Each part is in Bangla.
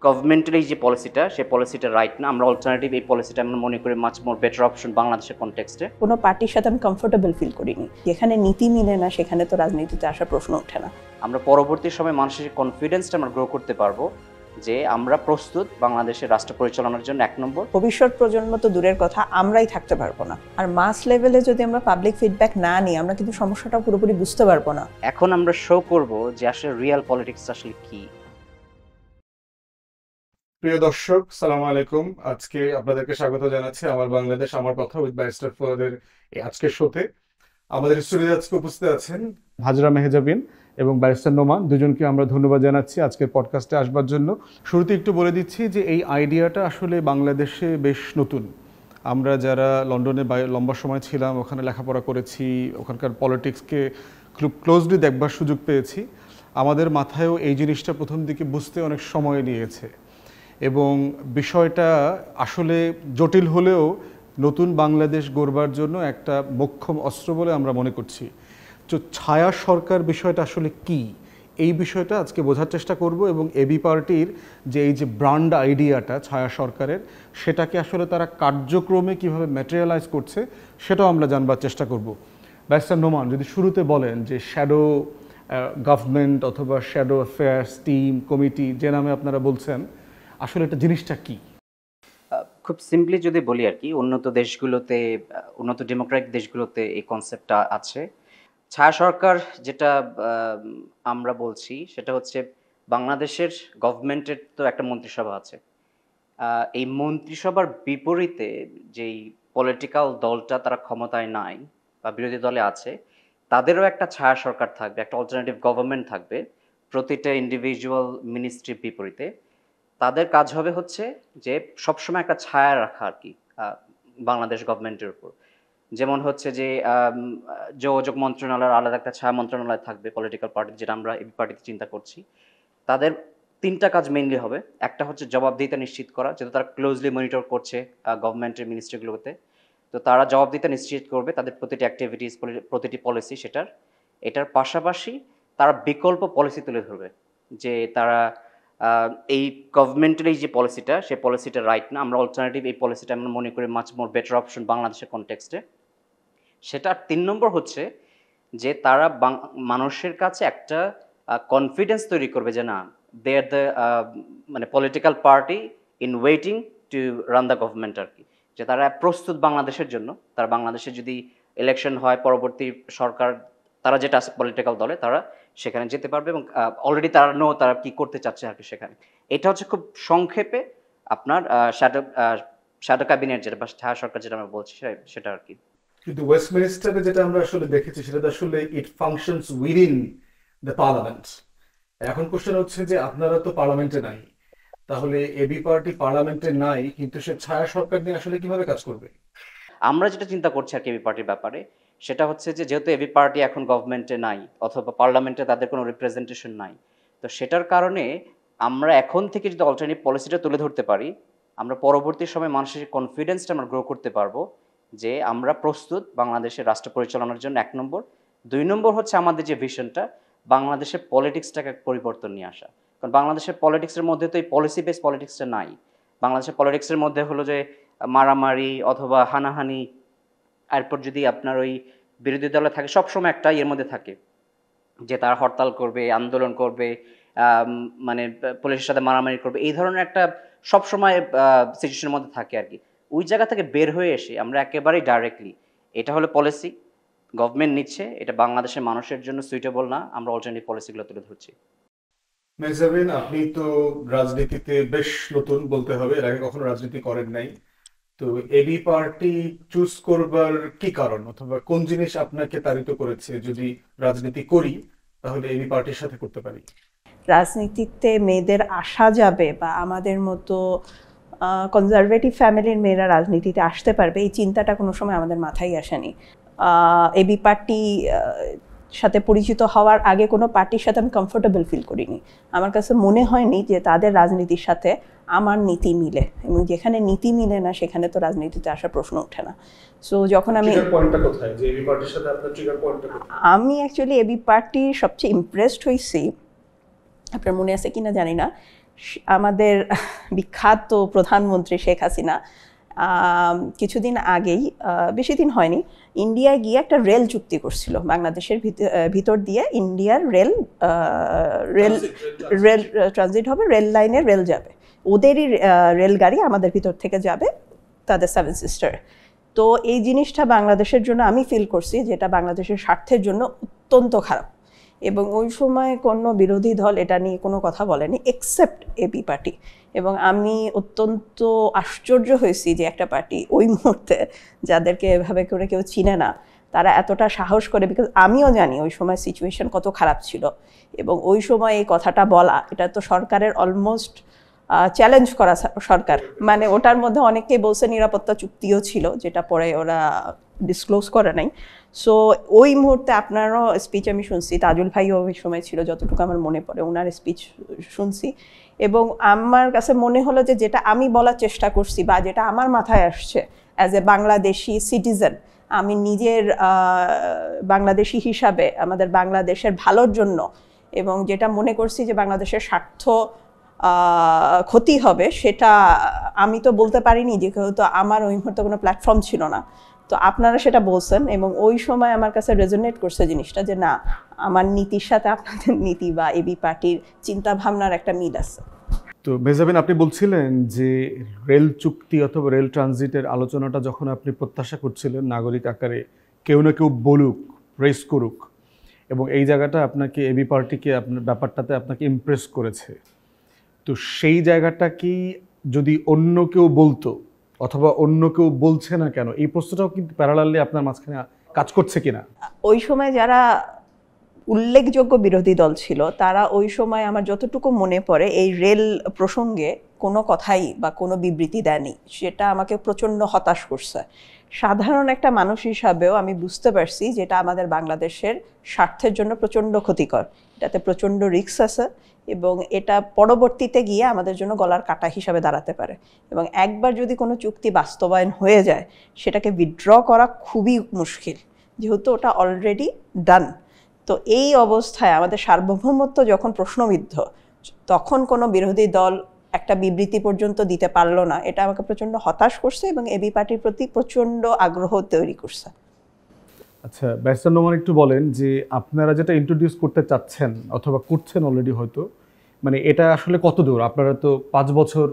গভর্নমেন্টের এই যে পলিসিটা, সেই পলিসিটা রাইট না। আমরা অল্টারনেটিভ এই পলিসিটা আমরা মনে করি মাচ মোর বেটার অপশন বাংলাদেশের কনটেক্সটে। কোনো পার্টির সাথে আমি কমফোর্টেবল ফিল করিনি। যেখানে নীতি মিলে না সেখানে তো রাজনীতিতে আসার প্রশ্ন ওঠে না। আমরা পরবর্তী সময় মানুষের কনফিডেন্সটা আমরা গ্রো করতে পারবো যে আমরা প্রস্তুত বাংলাদেশের রাষ্ট্র পরিচালনার জন্য। 1 নম্বর, ভবিষ্যৎ প্রজন্ম তো দূরের কথা, আমরাই থাকতে পারবো না। আর মাস লেভেলে যদি আমরা পাবলিক ফিডব্যাক না নিই, আমরা কিন্তু সমস্যাটা পুরোপুরি বুঝতে পারবো না। এখন আমরা শো করব যে আসলে রিয়েল পলিটিক্স আসলে কি। প্রিয় দর্শক, সালামু আলাইকুম। আজকে আপনাদেরকে স্বাগত জানাচ্ছি আমার বাংলাদেশ আমার কথা উইথ ব্যারিস্টার ফুয়াদের এই আজকের শোতে। আমাদের স্টুডিওতে আজকে উপস্থিত আছেন হাজরা মেহজাবিন এবং ব্যারিস্টার নোমান, দুজনকে আমরা ধন্যবাদ জানাচ্ছি আজকের পডকাস্টে আসবার জন্য। শুরুতে একটু বলে দিচ্ছি যে এই আইডিয়াটা আসলে বাংলাদেশে বেশ নতুন। আমরা যারা লন্ডনে লম্বা সময় ছিলাম, ওখানে লেখাপড়া করেছি, ওখানকার পলিটিক্সকে খুব ক্লোজলি দেখবার সুযোগ পেয়েছি, আমাদের মাথায়ও এই জিনিসটা প্রথম দিকে বুঝতে অনেক সময় নিয়েছে এবং বিষয়টা আসলে জটিল হলেও নতুন বাংলাদেশ গড়বার জন্য একটা মোক্ষম অস্ত্র বলে আমরা মনে করছি। তো ছায়া সরকার বিষয়টা আসলে কি, এই বিষয়টা আজকে বোঝার চেষ্টা করব এবং এবি পার্টির যে এই যে ব্র্যান্ড আইডিয়াটা ছায়া সরকারের, সেটাকে আসলে তারা কার্যক্রমে কিভাবে ম্যাটেরিয়ালাইজ করছে সেটাও আমরা জানবার চেষ্টা করব। ব্যারিস্টার নোমান, যদি শুরুতে বলেন যে শ্যাডো গভর্নমেন্ট অথবা শ্যাডো অ্যাফেয়ার্স টিম কমিটি যে নামে আপনারা বলছেন, আসলে এটা জিনিসটা কি? খুব সিম্পলি যদি বলি আর কি, উন্নত দেশগুলোতে, উন্নত ডেমোক্রেটিক দেশগুলোতে এই কনসেপ্টটা আছে। ছায়া সরকার যেটা আমরা বলছি সেটা হচ্ছে বাংলাদেশের গভর্নমেন্টের তো একটা মন্ত্রিসভা আছে। এই মন্ত্রিসভার বিপরীতে যেই পলিটিক্যাল দলটা তারা ক্ষমতায় নাই বা বিরোধী দলে আছে, তাদেরও একটা ছায়া সরকার থাকবে, একটা অল্টারনেটিভ গভর্নমেন্ট থাকবে প্রতিটা ইন্ডিভিজুয়াল মিনিস্ট্রির বিপরীতে। তাদের কাজ হবে হচ্ছে যে সবসময় একটা ছায়া রাখা আর কি বাংলাদেশ গভর্নমেন্টের উপর। যেমন হচ্ছে যে যোগাযোগ মন্ত্রণালয়ের আলাদা একটা ছায়া মন্ত্রণালয় থাকবে পলিটিক্যাল পার্টি, যেটা আমরা এই পার্টিতে চিন্তা করছি। তাদের 3টা কাজ মেইনলি হবে। একটা হচ্ছে জবাবদিহিতা নিশ্চিত করা, যেহেতু তারা ক্লোজলি মনিটর করছে গভর্নমেন্টের মিনিস্ট্রিগুলোতে। তো তারা জবাবদিহিতা নিশ্চিত করবে তাদের প্রতিটি অ্যাক্টিভিটিস, প্রতিটি পলিসি এটার পাশাপাশি তারা বিকল্প পলিসি তুলে ধরবে যে তারা এই গভর্নমেন্টের এই যে পলিসিটা, সেই পলিসিটা রাইট না। আমরা অল্টারনেটিভ এই পলিসিটা আমরা মনে করি মাচ মোর বেটার অপশন বাংলাদেশের কনটেক্সটে। সেটা 3 নম্বর হচ্ছে যে তারা মানুষের কাছে একটা কনফিডেন্স তৈরি করবে যে না, দে আর দ্য মানে political party in waiting to run the government আর কি, যে তারা প্রস্তুত বাংলাদেশের জন্য। তারা বাংলাদেশে যদি ইলেকশন হয়, পরবর্তী সরকার তারা যেটা আছে পলিটিক্যাল দলে, তারা সেখানে যেতে পারবে এবং অলরেডি তারা কি করতে চাচ্ছে আর কি সেখানে। এটা হচ্ছে খুব সংক্ষেপে আপনার শ্যাডো ক্যাবিনেট যেটা বা ছায়া সরকার যেটা আমরা বলছি সেটা আর কি। কিন্তু ওয়েস্টমিনিস্টারে যেটা আমরা আসলে দেখেছি সেটা তো আসলে ইট ফাংশনস উইদিন দ্য পার্লামেন্ট। এখন কোশ্চেন হচ্ছে যে আপনারা তো পার্লামেন্টে নাই, তাহলে এবি পার্টি পার্লামেন্টে নাই, কিন্তু সে ছায়া সরকার নিয়ে আসলে কিভাবে কাজ করবে? আমরা যেটা চিন্তা করছি আর কি এবি পার্টির ব্যাপারে, সেটা হচ্ছে যে যেহেতু এবি পার্টি এখন গভর্নমেন্টে নাই অথবা পার্লামেন্টে তাদের কোনো রিপ্রেজেন্টেশন নাই, তো সেটার কারণে আমরা এখন থেকে যদি অল্টারনেটিভ পলিসিটা তুলে ধরতে পারি, আমরা পরবর্তী সময় মানুষের কনফিডেন্সটা আমরা গ্রো করতে পারবো যে আমরা প্রস্তুত বাংলাদেশের রাষ্ট্র পরিচালনার জন্য। 1 নম্বর। 2 নম্বর হচ্ছে আমাদের যে ভিশনটা, বাংলাদেশের পলিটিক্সটাকে পরিবর্তন নিয়ে আসা। কারণ বাংলাদেশের পলিটিক্সের মধ্যে তো এই পলিসি বেস পলিটিক্সটা নাই। বাংলাদেশের পলিটিক্সের মধ্যে হলো যে মারামারি অথবা হানাহানি, এরপর যদি আপনার ওই বিরোধী দলে থাকে সবসময় একটা এর মধ্যে থাকে যে তারা হরতাল করবে, আন্দোলন করবে, মানে পুলিশের সাথে মারামারি করবে, এই ধরনের একটা সবসময় সিচুয়েশনের মধ্যে থাকে আর কি। ওই জায়গা থেকে বের হয়ে এসে আমরা একেবারেই ডাইরেক্টলি, এটা হলো পলিসি গভর্নমেন্ট নিচ্ছে, এটা বাংলাদেশের মানুষের জন্য সুইটেবল না, আমরা অল্টারনেটিভ পলিসিগুলো তুলে ধরছি। মেহজাবিন, আপনি তো রাজনীতিতে বেশ নতুন বলতে হবে, এর আগে কখনো রাজনীতি করেন নাই। তো এবি পার্টি চুজ করবার কি কারণ, অথবা কোন জিনিস আপনাকে তাড়িত করেছে যদি রাজনীতি করি তাহলে এবি পার্টির সাথে করতে পারি? রাজনীতিতে মেয়েদের আসা যাবে বা আমাদের মতো কনজারভেটিভ ফ্যামিলির মেয়েরা রাজনীতিতে আসতে পারবে, এই চিন্তাটা কোনো সময় আমাদের মাথায় আসেনি। এবি পার্টি সাথে পরিচিত হওয়ার আগে কোনো পার্টির সাথে আমি কমফোর্টেবল ফিল করিনি। আমার কাছে মনে হয়নি যে তাদের রাজনীতির সাথে আমার নীতি মিলে, এবং যেখানে নীতি মিলে না সেখানে তো রাজনীতিতে আসার প্রশ্ন ওঠে না। সো যখন আমি অ্যাকচুয়ালি এবি পার্টির সবচেয়ে ইমপ্রেসড হয়েছি, আপনার মনে আছে কিনা জানি না, আমাদের বিখ্যাত প্রধানমন্ত্রী শেখ হাসিনা কিছুদিন আগেই, বেশি দিন হয়নি, ইন্ডিয়ায় গিয়ে একটা রেল চুক্তি করছিল বাংলাদেশের ভিতর দিয়ে। ইন্ডিয়ার রেল রেল রেল ট্রানজিট হবে, রেল লাইনে রেল যাবে, ওদেরই রেলগাড়ি আমাদের ভিতর থেকে যাবে তাদের 7 সিস্টার। তো এই জিনিসটা বাংলাদেশের জন্য আমি ফিল করছি যেটা বাংলাদেশের স্বার্থের জন্য অত্যন্ত খারাপ, এবং ওই সময় কোনো বিরোধী দল এটা নিয়ে কোনো কথা বলেনি এক্সেপ্ট এবি পার্টি। এবং আমি অত্যন্ত আশ্চর্য হয়েছি যে একটা পার্টি ওই মুহূর্তে, যাদেরকে এভাবে করে কেউ চিনে না, তারা এতটা সাহস করে, বিকজ আমিও জানি ওই সময় সিচুয়েশন কত খারাপ ছিল, এবং ওই সময় এই কথাটা বলা, এটা তো সরকারের অলমোস্ট চ্যালেঞ্জ করা সরকার, মানে ওটার মধ্যে অনেকেই বলছে নিরাপত্তা চুক্তিও ছিল, যেটা পরে ওরা ডিসক্লোজ করে নাই। সো ওই মুহূর্তে আপনারও স্পিচ আমি শুনছি, তাজুল ভাইও ওই সময় ছিল যতটুকু আমার মনে পড়ে, ওনার স্পিচ শুনছি, এবং আমার কাছে মনে হলো যে যেটা আমি বলার চেষ্টা করছি বা যেটা আমার মাথায় আসছে অ্যাজ এ বাংলাদেশি সিটিজেন, আমি নিজের বাংলাদেশি হিসাবে আমাদের বাংলাদেশের ভালোর জন্য, এবং যেটা মনে করছি যে বাংলাদেশের স্বার্থ ক্ষতি হবে, সেটা আমি তো বলতে পারিনি, যেহেতু আমার ওই মুহূর্তে কোনো প্ল্যাটফর্ম ছিল না। তো আপনারা সেটা বলছেন, এবং ওই সময় আমার কাছে রেজোনেট করছে জিনিসটা, যে না, আমার নীতির সাথে আপনাদের নীতি বা এবি পার্টির চিন্তা ভাবনার একটা মিল আছে। তো মেহজাবিন, আপনি বলছিলেন যে রেল চুক্তি অথবা রেল ট্রানজিটের আলোচনাটা যখন আপনি প্রত্যাশা করছিলেন নাগরিক আকারে কেউ না কেউ বলুক, রেস করুক, এবং এই জায়গাটা আপনাকে এবি পার্টিকে আপনার ব্যাপারটাতে আপনাকে ইমপ্রেস করেছে, তো সেই জায়গাটা কি যদি অন্য কেউ বলতো অথবা অন্য কেউ বলছে না কেন, এই প্রশ্নটাও কিন্তু প্যারালালি আপনার মাঝখানে কাজ করছে কিনা? ওই সময় যারা উল্লেখযোগ্য বিরোধী দল ছিল, তারা ওই সময় আমার যতটুকু মনে পড়ে এই রেল প্রসঙ্গে কোনো কথাই বা কোনো বিবৃতি দেয়নি, সেটা আমাকে প্রচণ্ড হতাশ করছে। সাধারণ একটা মানুষ হিসাবেও আমি বুঝতে পারছি যেটা আমাদের বাংলাদেশের স্বার্থের জন্য প্রচণ্ড ক্ষতিকর, এটাতে প্রচণ্ড রিস্ক আছে, এবং এটা পরবর্তীতে গিয়ে আমাদের জন্য গলার কাটা হিসাবে দাঁড়াতে পারে। এবং একবার যদি কোনো চুক্তি বাস্তবায়ন হয়ে যায়, সেটাকে উইথড্র করা খুবই মুশকিল, যেহেতু ওটা অলরেডি ডান। তো এই অবস্থায় আমাদের সার্বভৌমত্ব যখন প্রশ্নবিদ্ধ, তখন কোনো বিরোধী দল একটা বিবৃতি পর্যন্ত দিতে পারলো না, এটা আমাকে প্রচণ্ড হতাশ করছে এবং এবি পার্টির প্রতি প্রচণ্ড আগ্রহ তৈরি করছে। আচ্ছা, ব্যারিস্টার নোমান, একটু বলেন যে আপনারা যেটা ইন্ট্রোডিউস করতে চাচ্ছেন অথবা করছেন অলরেডি হয়তো, মানে এটা আসলে কত দূর? আপনারা তো 5 বছর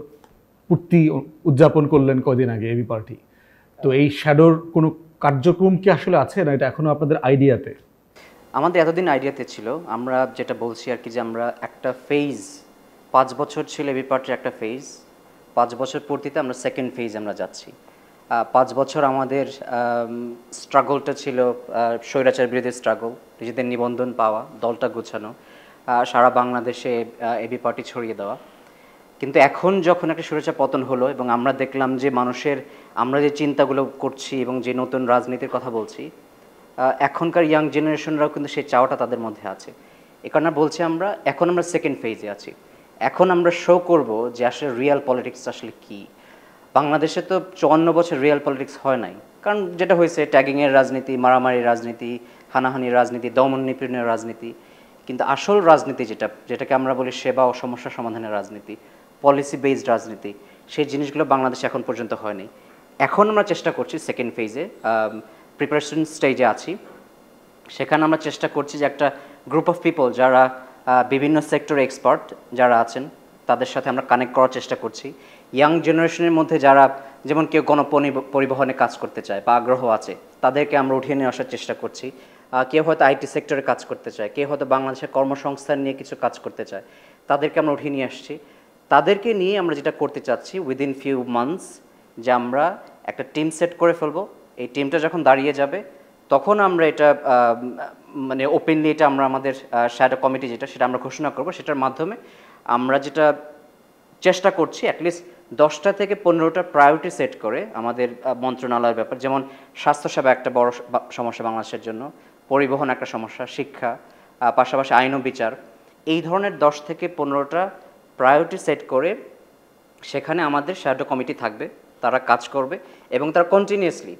পূর্তি উদযাপন করলেন কদিন আগে এবি পার্টি, তো এই শ্যাডোর কোনো কার্যক্রম কি আসলে আছে, না এটা এখনো আপনাদের আইডিয়াতে? আমাদের এতদিন আইডিয়াতে ছিল, আমরা যেটা বলছি আর কি, যে আমরা একটা ফেজ, 5 বছর ছিল এবি পার্টির একটা ফেজ, 5 বছর পূর্তিতে আমরা সেকেন্ড ফেজ আমরা যাচ্ছি। 5 বছর আমাদের স্ট্রাগলটা ছিল স্বৈরাচার বিরোধী স্ট্রাগল, নিজেদের নিবন্ধন পাওয়া, দলটা গোছানো, সারা বাংলাদেশে এবি পার্টি ছড়িয়ে দেওয়া। কিন্তু এখন যখন একটা স্বৈরাচার পতন হলো এবং আমরা দেখলাম যে মানুষের, আমরা যে চিন্তাগুলো করছি এবং যে নতুন রাজনীতির কথা বলছি, এখনকার ইয়াং জেনারেশনরাও কিন্তু সেই চাওয়াটা তাদের মধ্যে আছে। এ কারণে বলছি এখন আমরা সেকেন্ড ফেজে আছি। এখন আমরা শো করব যে আসলে রিয়েল পলিটিক্স আসলে কী। বাংলাদেশে তো 54 বছর রিয়েল পলিটিক্স হয় নাই, কারণ যেটা হয়েছে ট্যাগিংয়ের রাজনীতি, মারামারির রাজনীতি, হানাহানির রাজনীতি, দমন নিপীড়নের রাজনীতি। কিন্তু আসল রাজনীতি যেটাকে আমরা বলি সেবা ও সমস্যা সমাধানের রাজনীতি, পলিসি বেসড রাজনীতি, সেই জিনিসগুলো বাংলাদেশে এখন পর্যন্ত হয়নি। এখন আমরা চেষ্টা করছি সেকেন্ড ফেজে, প্রিপারেশন স্টেজে আছি। সেখানে আমরা চেষ্টা করছি যে একটা গ্রুপ অফ পিপল যারা বিভিন্ন সেক্টরে এক্সপার্ট যারা আছেন, তাদের সাথে আমরা কানেক্ট করার চেষ্টা করছি। ইয়াং জেনারেশনের মধ্যে যারা, যেমন কেউ গণপরিবহনে কাজ করতে চায় বা আগ্রহ আছে, তাদেরকে আমরা উঠিয়ে নিয়ে আসার চেষ্টা করছি। কেউ হয়তো আইটি সেক্টরে কাজ করতে চায়, কেউ হয়তো বাংলাদেশের কর্মসংস্থান নিয়ে কিছু কাজ করতে চায়, তাদেরকে আমরা উঠিয়ে নিয়ে আসছি। তাদেরকে নিয়ে আমরা যেটা করতে চাচ্ছি উইদিন ফিউ মান্থস, যে আমরা একটা টিম সেট করে ফেলবো। এই টিমটা যখন দাঁড়িয়ে যাবে, তখন আমরা এটা মানে ওপেনলি এটা আমরা আমাদের শ্যাডো কমিটি সেটা আমরা ঘোষণা করব। সেটার মাধ্যমে আমরা যেটা চেষ্টা করছি, অ্যাটলিস্ট 10টা থেকে 15টা প্রায়োরিটি সেট করে আমাদের মন্ত্রণালয়ের ব্যাপার, যেমন স্বাস্থ্যসেবা একটা বড় সমস্যা বাংলাদেশের জন্য, পরিবহন একটা সমস্যা, শিক্ষা, পাশাপাশি আইন ও বিচার, এই ধরনের 10 থেকে 15টা প্রায়োরিটি সেট করে সেখানে আমাদের শ্যাডো কমিটি থাকবে, তারা কাজ করবে এবং তারা কন্টিনিউয়াসলি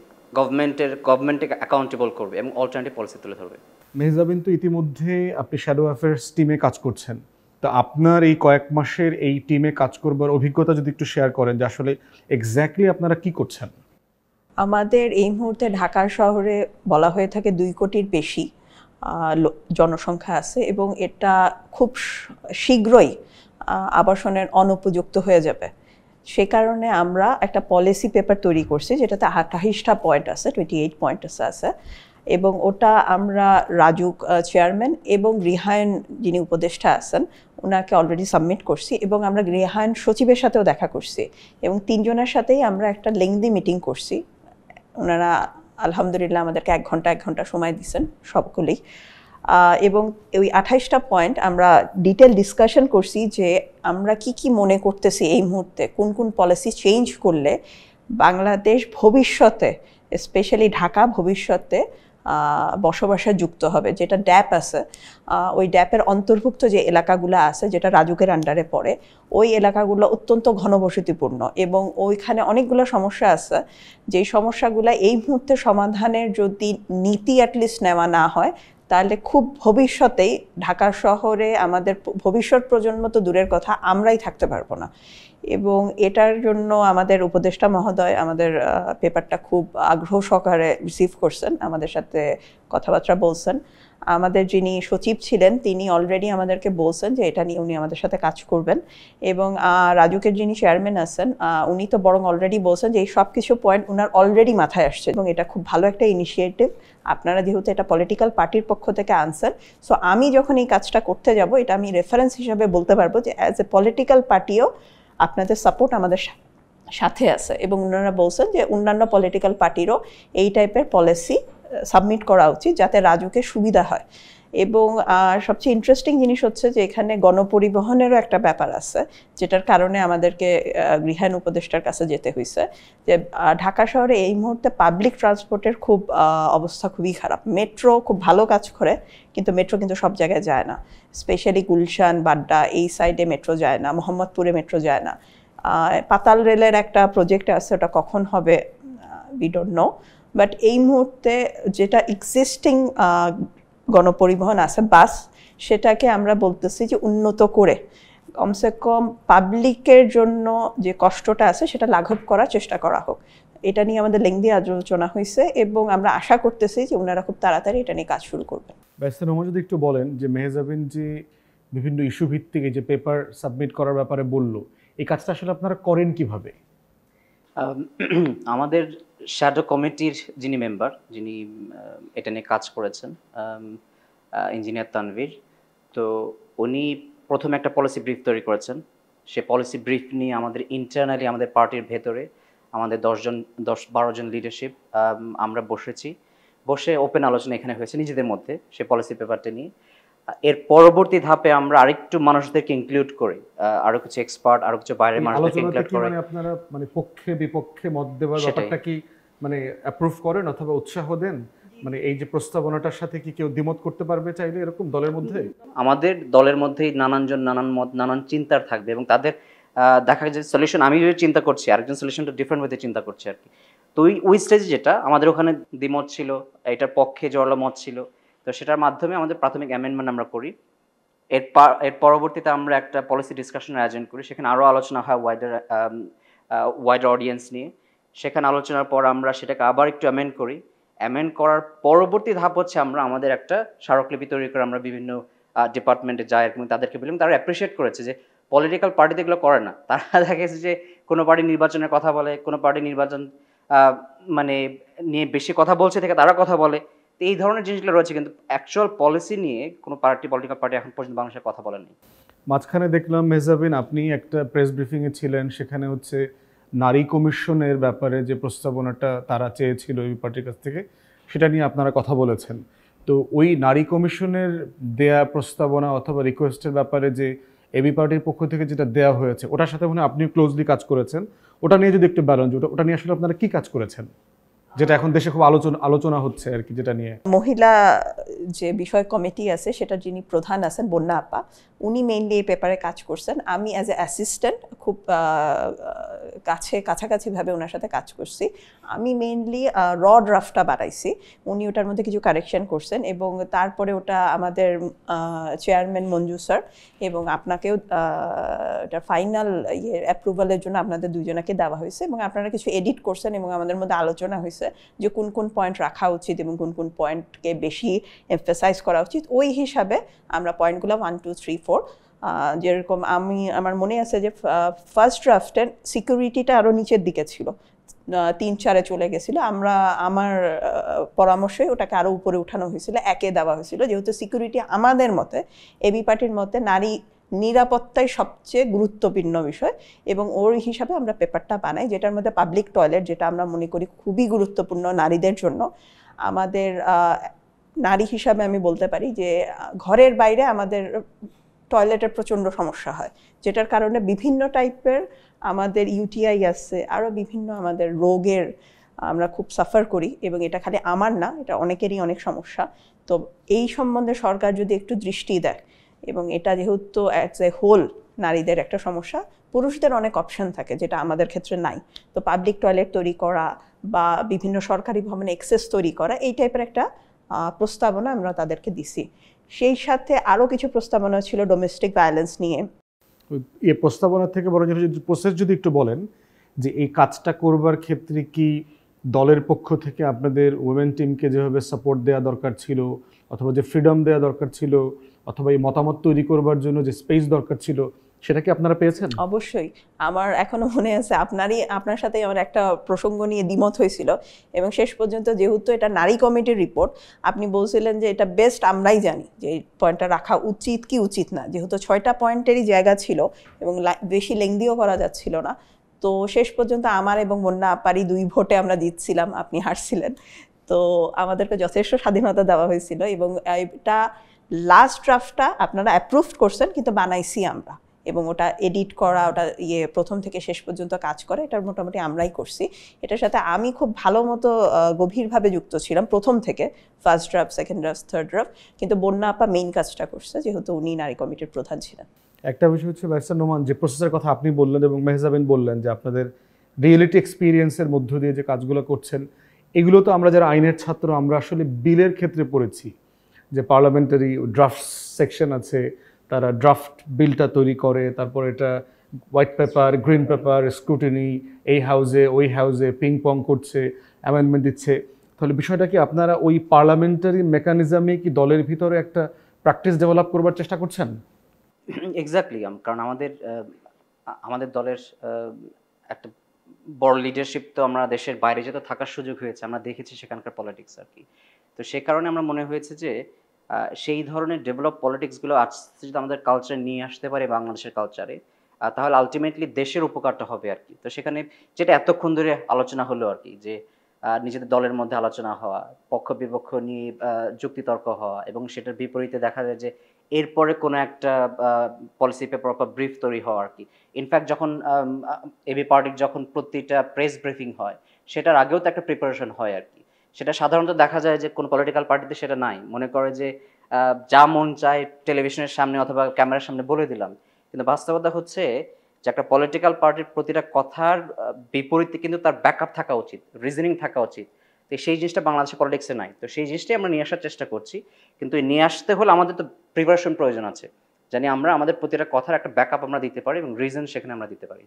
গভর্নমেন্টকে অ্যাকাউন্টেবল করবে এবং অল্টারনেটিভ পলিসি তুলে ধরবে। মেহজাবিন, তো ইতিমধ্যে আপনি শ্যাডো অ্যাফেয়ার্স টিমে কাজ করছেন, তো আপনার এই কয়েক মাসের এই টিমে কাজ করবার অভিজ্ঞতা যদি একটু শেয়ার করেন যে আসলে এক্স্যাক্টলি আপনারা কি করছেন। আমাদের এই মুহূর্তে ঢাকা শহরে বলা হয়ে থাকে 2 কোটির বেশি জনসংখ্যা আছে এবং এটা খুব শীঘ্রই আবাসনের অনুপযুক্ত হয়ে যাবে। সে কারণে আমরা একটা পলিসি পেপার তৈরি করছি যেটাতে 28টা পয়েন্ট আছে, 28 পয়েন্ট আছে এবং ওটা আমরা রাজুক চেয়ারম্যান এবং গৃহায়ন যিনি উপদেষ্টা আছেন ওনাকে অলরেডি সাবমিট করছি এবং আমরা গৃহায়ন সচিবের সাথেও দেখা করছি এবং 3 জনের সাথেই আমরা একটা লেংদি মিটিং করছি। ওনারা আলহামদুলিল্লাহ আমাদেরকে 1 ঘন্টা সময় দিয়েছেন সবগুলোই, এবং ওই 28টা পয়েন্ট আমরা ডিটেল ডিসকাশন করছি যে আমরা কি মনে করতেছি এই মুহূর্তে কোন কোন পলিসি চেঞ্জ করলে বাংলাদেশ ভবিষ্যতে স্পেশালি ঢাকা ভবিষ্যতে বসবাসে যুক্ত হবে। যেটা ড্যাপ আছে ওই ড্যাপের অন্তর্ভুক্ত যে এলাকাগুলো আছে যেটা রাজুকের আন্ডারে পড়ে ওই এলাকাগুলো অত্যন্ত ঘনবসতিপূর্ণ এবং ওইখানে অনেকগুলো সমস্যা আছে যেই সমস্যাগুলো এই মুহূর্তে সমাধানের যদি নীতি অ্যাটলিস্ট নেওয়া না হয় তাহলে খুব ভবিষ্যতেই ঢাকা শহরে আমাদের ভবিষ্যৎ প্রজন্ম তো দূরের কথা আমরাই থাকতে পারবো না। এবং এটার জন্য আমাদের উপদেষ্টা মহোদয় আমাদের পেপারটা খুব আগ্রহ সহকারে রিসিভ করছেন, আমাদের সাথে কথাবার্তা বলছেন। আমাদের যিনি সচিব ছিলেন তিনি অলরেডি আমাদেরকে বলছেন যে এটা নিয়ে উনি আমাদের সাথে কাজ করবেন এবং রাজুকের যিনি চেয়ারম্যান আছেন উনি তো বরং অলরেডি বলছেন যে এই সব কিছু পয়েন্ট ওনার অলরেডি মাথায় আসছে এবং এটা খুব ভালো একটা ইনিশিয়েটিভ। আপনারা যেহেতু এটা পলিটিক্যাল পার্টির পক্ষ থেকে আনসার, সো আমি যখন এই কাজটা করতে যাব এটা আমি রেফারেন্স হিসাবে বলতে পারবো যে অ্যাজ এ পলিটিক্যাল পার্টিও আপনাদের সাপোর্ট আমাদের সাথে আছে এবং ওনারা বলছেন যে অন্যান্য পলিটিক্যাল পার্টিরও এই টাইপের পলিসি সাবমিট করা উচিত যাতে রাজুকে সুবিধা হয়। এবং সবচেয়ে ইন্টারেস্টিং জিনিস হচ্ছে যে এখানে গণপরিবহনেরও একটা ব্যাপার আছে যেটার কারণে আমাদেরকে গৃহায়ন উপদেষ্টার কাছে যেতে হয়েছে যে ঢাকা শহরে এই মুহূর্তে পাবলিক ট্রান্সপোর্টের খুব অবস্থা খুবই খারাপ। মেট্রো খুব ভালো কাজ করে কিন্তু মেট্রো কিন্তু সব জায়গায় যায় না, স্পেশালি গুলশান বাড্ডা এই সাইডে মেট্রো যায় না, মোহাম্মদপুরে মেট্রো যায় না। পাতাল রেলের একটা প্রজেক্ট আছে ওটা কখন হবে উই ডোন্ট নো, বাট এই মুহূর্তে যেটা এক্সিস্টিং গণপরিবহন আছে বাস সেটাকে আমরা বলতেছি যে উন্নত করে কমসে কম পাবলিকের জন্য যে কষ্টটা আছে সেটা লাঘব করার চেষ্টা করা হোক। এটা নিয়ে আমাদের লেংদি আলোচনা হয়েছে এবং আমরা আশা করতেছি যে ওনারা খুব তাড়াতাড়ি এটা নিয়ে কাজ শুরু করবেন। ব্যারিস্টার নোমান যদি একটু বলেন যে মেহজাবিন যে বিভিন্ন ইস্যু ভিত্তিক যে পেপার সাবমিট করার ব্যাপারে বললো এই কাজটা আসলে আপনারা করেন কিভাবে? আমাদের শ্যাডো কমিটির যিনি মেম্বার যিনি এটা নিয়ে কাজ করেছেন ইঞ্জিনিয়ার তানভীর, তো উনি প্রথমে একটা পলিসি ব্রিফ তৈরি করেছেন। সে পলিসি ব্রিফ নিয়ে আমাদের ইন্টারনালি আমাদের পার্টির ভেতরে আমাদের 10-12 জন লিডারশিপ আমরা বসে ওপেন আলোচনা এখানে হয়েছে নিজেদের মধ্যে সে পলিসি পেপারটা নিয়ে। এর পরবর্তী ধাপে আমরা আরেকটু মানুষদেরকে ইনক্লুড করি, আরো কিছু এক্সপার্ট আরো কিছু বাইরের মানুষদেরকে ইনক্লুড করে। মানে আপনারা মানে পক্ষে বিপক্ষে মত দেওয়ার ব্যাপারটা কি মানে অ্যাপ্রুভ করেন অথবা উৎসাহ দেন? মানে এই যে প্রস্তাবনাটার সাথে কি কেউ দ্বিমত করতে পারবে চাইলে এরকম দলের মধ্যে? আমাদের দলের মধ্যেই নানানজন নানান মত নানান চিন্তার থাকবে এবং তাদের দেখা যায় সলিউশন আমি যদি চিন্তা করছি আরেকজন সলিউশনটা ডিফারেন্ট ওয়েতে চিন্তা করছে আর কি। তো ওই স্টেজে যেটা আমাদের ওখানে দ্বিমত ছিল, এটার পক্ষে জোরালো মত ছিল, তো সেটার মাধ্যমে আমাদের প্রাথমিক অ্যামেন্ডমেন্ট আমরা করি। এর পরবর্তীতে আমরা একটা পলিসি ডিসকাশনের আয়োজন করি, সেখানে আরও আলোচনা হয় ওয়াইডার অডিয়েন্স নিয়ে। সেখানে আলোচনার পর আমরা সেটাকে আবার একটু অ্যামেন্ড করি। অ্যামেন্ড করার পরবর্তী ধাপ হচ্ছে আমরা আমাদের একটা স্মারকলিপি তৈরি করে আমরা বিভিন্ন ডিপার্টমেন্টে যাই এবং তাদেরকে বলি, তারা অ্যাপ্রিসিয়েট করেছে যে পলিটিক্যাল পার্টিতে এগুলো করে না। তারা দেখা গেছে যে কোনো পার্টি নির্বাচনের কথা বলে, কোনো পার্টি নির্বাচন মানে নিয়ে বেশি কথা বলছে থেকে তারা কথা বলে, তো এই ধরনের জিনিসগুলো রয়েছে, কিন্তু অ্যাকচুয়াল পলিসি নিয়ে কোনো পলিটিক্যাল পার্টি এখন পর্যন্ত বাংলাদেশে কথা বলেনি। মাঝখানে দেখলাম মেহজাবিন আপনি একটা প্রেস ব্রিফিংয়ে ছিলেন, সেখানে হচ্ছে নারী কমিশনের ব্যাপারে যে প্রস্তাবনাটা তারা চেয়েছিল এই পার্টির কাছ থেকে সেটা নিয়ে আপনারা কথা বলেছেন। তো ওই নারী কমিশনের দেয়া প্রস্তাবনা অথবা রিকোয়েস্টের ব্যাপারে যে এবি পার্টির পক্ষ থেকে যেটা দেওয়া হয়েছে ওটার সাথে মনে হয় আপনি ক্লোজলি কাজ করেছেন, ওটা নিয়ে যদি একটু বলেন যে ওটা নিয়ে আসলে আপনারা কি কাজ করেছেন, যেটা এখন দেশে খুব আলোচনা হচ্ছে আর কি, যেটা নিয়ে মহিলা যে বিষয় কমিটি আছে সেটা যিনি প্রধান আছেন বন্যা আপা, উনি মেইনলি এই পেপারে কাজ করছেন। আমি অ্যাজ এ অ্যাসিস্ট্যান্ট খুব কাছাকাছিভাবে ওনার সাথে কাজ করছি। আমি মেইনলি র ড্রাফটটা বানাইছি, উনি ওটার মধ্যে কিছু কারেকশন করছেন এবং তারপরে ওটা আমাদের চেয়ারম্যান মঞ্জু স্যার এবং আপনাকেও এটা ফাইনাল অ্যাপ্রুভালের জন্য আপনাদের দুজনকে দেওয়া হয়েছে এবং আপনারা কিছু এডিট করছেন এবং আমাদের মধ্যে আলোচনা হয়েছে যে কোন কোন পয়েন্ট রাখা উচিত এবং কোন কোন পয়েন্টকে বেশি এমফাসাইজ করা উচিত। ওই হিসাবে আমরা পয়েন্টগুলো 1 2 3 4 যেরকম আমার মনে আছে যে ফার্স্ট ড্রাফটের সিকিউরিটিটা আরও নিচের দিকে ছিল, 3 4-এ চলে গেছিলো। আমার পরামর্শে ওটাকে আরও উপরে উঠানো হয়েছিল, 1-এ দেওয়া হয়েছিল, যেহেতু সিকিউরিটি আমাদের মতে এবি পার্টির মতে নারী নিরাপত্তাই সবচেয়ে গুরুত্বপূর্ণ বিষয় এবং ওর হিসাবে আমরা পেপারটা বানাই, যেটার মধ্যে পাবলিক টয়লেট, যেটা আমরা মনে করি খুবই গুরুত্বপূর্ণ নারীদের জন্য। আমাদের নারী হিসাবে আমি বলতে পারি যে ঘরের বাইরে আমাদের টয়লেটের প্রচণ্ড সমস্যা হয়, যেটার কারণে বিভিন্ন টাইপের আমাদের ইউটিআই আছে, আরও বিভিন্ন আমাদের রোগের আমরা খুব সাফার করি এবং এটা খালি আমার না, এটা অনেকেরই অনেক সমস্যা। তো এই সম্বন্ধে সরকার যদি একটু দৃষ্টি দেয় এবং এটা যেহেতু অ্যাজ এ হোল নারীদের একটা সমস্যা, পুরুষদের অনেক অপশন থাকে যেটা আমাদের ক্ষেত্রে নাই, তো পাবলিক টয়লেট তৈরি করা বা বিভিন্ন সরকারি ভবনে অ্যাক্সেস তৈরি করা, এই টাইপের একটা প্রস্তাবনা আমরা তাদেরকে দিছি। সেই সাথে আরও কিছু প্রস্তাবনা ছিল ডোমেস্টিক ভায়োলেন্স নিয়ে। এই প্রস্তাবনা থেকে বড় প্রসেস যদি একটু বলেন যে এই কাজটা করবার ক্ষেত্রে কি দলের পক্ষ থেকে আপনাদের উইমেন টিমকে যেভাবে সাপোর্ট দেওয়া দরকার ছিল অথবা যে ফ্রিডম দেওয়া দরকার ছিল অথবা এই মতামত তৈরি করবার জন্য যে স্পেস দরকার ছিল সেটা কি আপনারা পেয়েছেন? অবশ্যই। আমার এখনো মনে আছে আপনার সাথে আমার একটা প্রসঙ্গ নিয়ে দ্বিমত হয়েছিল এবং শেষ পর্যন্ত যেহেতু এটা নারী কমিটির রিপোর্ট, আপনি বলছিলেন যে এটা বেস্ট আমরাই জানি যে এই পয়েন্টটা রাখা উচিত কি উচিত না, যেহেতু 6টা পয়েন্টেরই জায়গা ছিল এবং বেশি লেংদিও করা যাচ্ছিল না। তো শেষ পর্যন্ত আমার এবং বন্যা আপারই 2 ভোটে আমরা জিতছিলাম, আপনি হারছিলেন। তো আমাদেরকে যথেষ্ট স্বাধীনতা দেওয়া হয়েছিল এবং এটা লাস্ট ড্রাফটটা আপনারা অ্যাপ্রুভ করছেন, কিন্তু বানাইছি আমরা এবং ওটা এডিট করা, ওটা প্রথম থেকে শেষ পর্যন্ত কাজ করে এটা মোটামুটি আমরাই করছি। এটার সাথে আমি খুব ভালো মতো গভীরভাবে যুক্ত ছিলাম প্রথম থেকে, first draft, second draft, third draft, কিন্তু বন্যা আপা মেইন কাজটা করছে যেহেতু উনি নারী কমিটির প্রধান ছিলেন। একটা বিষয় হচ্ছে ব্যারিস্টার নোমান, যে প্রসেসের কথা আপনি বললেন এবং মেহজাবিন বললেন যে আপনাদের রিয়েলিটি এক্সপিরিয়েন্সের মধ্য দিয়ে যে কাজগুলো করছেন, এগুলো তো আমরা যারা আইনের ছাত্র আমরা আসলে বিলের ক্ষেত্রে পড়েছি যে পার্লামেন্টারি ড্রাফট সেকশন আছে, তারা ড্রাফট বিলটা তৈরি করে, তারপর এটা white paper, green paper, scrutiny, এই হাউসে ওই হাউসে পিং পং করছে, অ্যামেন্ডমেন্ট দিচ্ছে। তাহলে বিষয়টা কি আপনারা ওই পার্লামেন্টারি মেকানিজমে কি দলের ভিতরে একটা প্র্যাকটিস ডেভেলপ করবার চেষ্টা করছেন? এক্স্যাক্টলি, কারণ আমাদের দলের একটা বড় লিডারশিপ তো আমরা দেশের বাইরে যেতে থাকার সুযোগ হয়েছে, আমরা দেখেছি সেখানকার পলিটিক্স আর কি। তো সে কারণে আমরা মনে হয়েছে যে সেই ধরনের ডেভেলপ পলিটিক্সগুলো আজকে যদি আমাদের কালচার নিয়ে আসতে পারে বাংলাদেশের কালচারে, তাহলে আলটিমেটলি দেশের উপকারটা হবে আর কি। তো সেখানে যেটা এতক্ষণ ধরে আলোচনা হলো আর কি, যে নিজেদের দলের মধ্যে আলোচনা হওয়া, পক্ষ বিপক্ষ নিয়ে যুক্তিতর্ক হওয়া এবং সেটার বিপরীতে দেখা যায় যে এরপরে কোনো একটা পলিসি পেপার বা ব্রিফ তৈরি হওয়া আর কি। ইনফ্যাক্ট যখন এবি পার্টির যখন প্রতিটা প্রেস ব্রিফিং হয় সেটার আগেও তো একটা প্রিপারেশন হয় আর কি। সেটা সাধারণত দেখা যায় যে কোনো পলিটিক্যাল পার্টিতে সেটা নাই, মনে করে যে যা মন চায় টেলিভিশনের সামনে অথবা ক্যামেরার সামনে বলে দিলাম। কিন্তু বাস্তবতা হচ্ছে যে একটা পলিটিক্যাল পার্টির প্রতিটা কথার বিপরীতে কিন্তু তার ব্যাকআপ থাকা উচিত, রিজনিং থাকা উচিত। তো সেই জিনিসটা বাংলাদেশের পলিটিক্সে নাই। তো সেই জিনিসটাই আমরা নিয়ে আসার চেষ্টা করছি, কিন্তু নিয়ে আসতে হলে আমাদের তো প্রিপারেশন প্রয়োজন আছে, জানি আমরা আমাদের প্রতিটা কথার একটা ব্যাকআপ আমরা দিতে পারি এবং রিজন সেখানে আমরা দিতে পারি।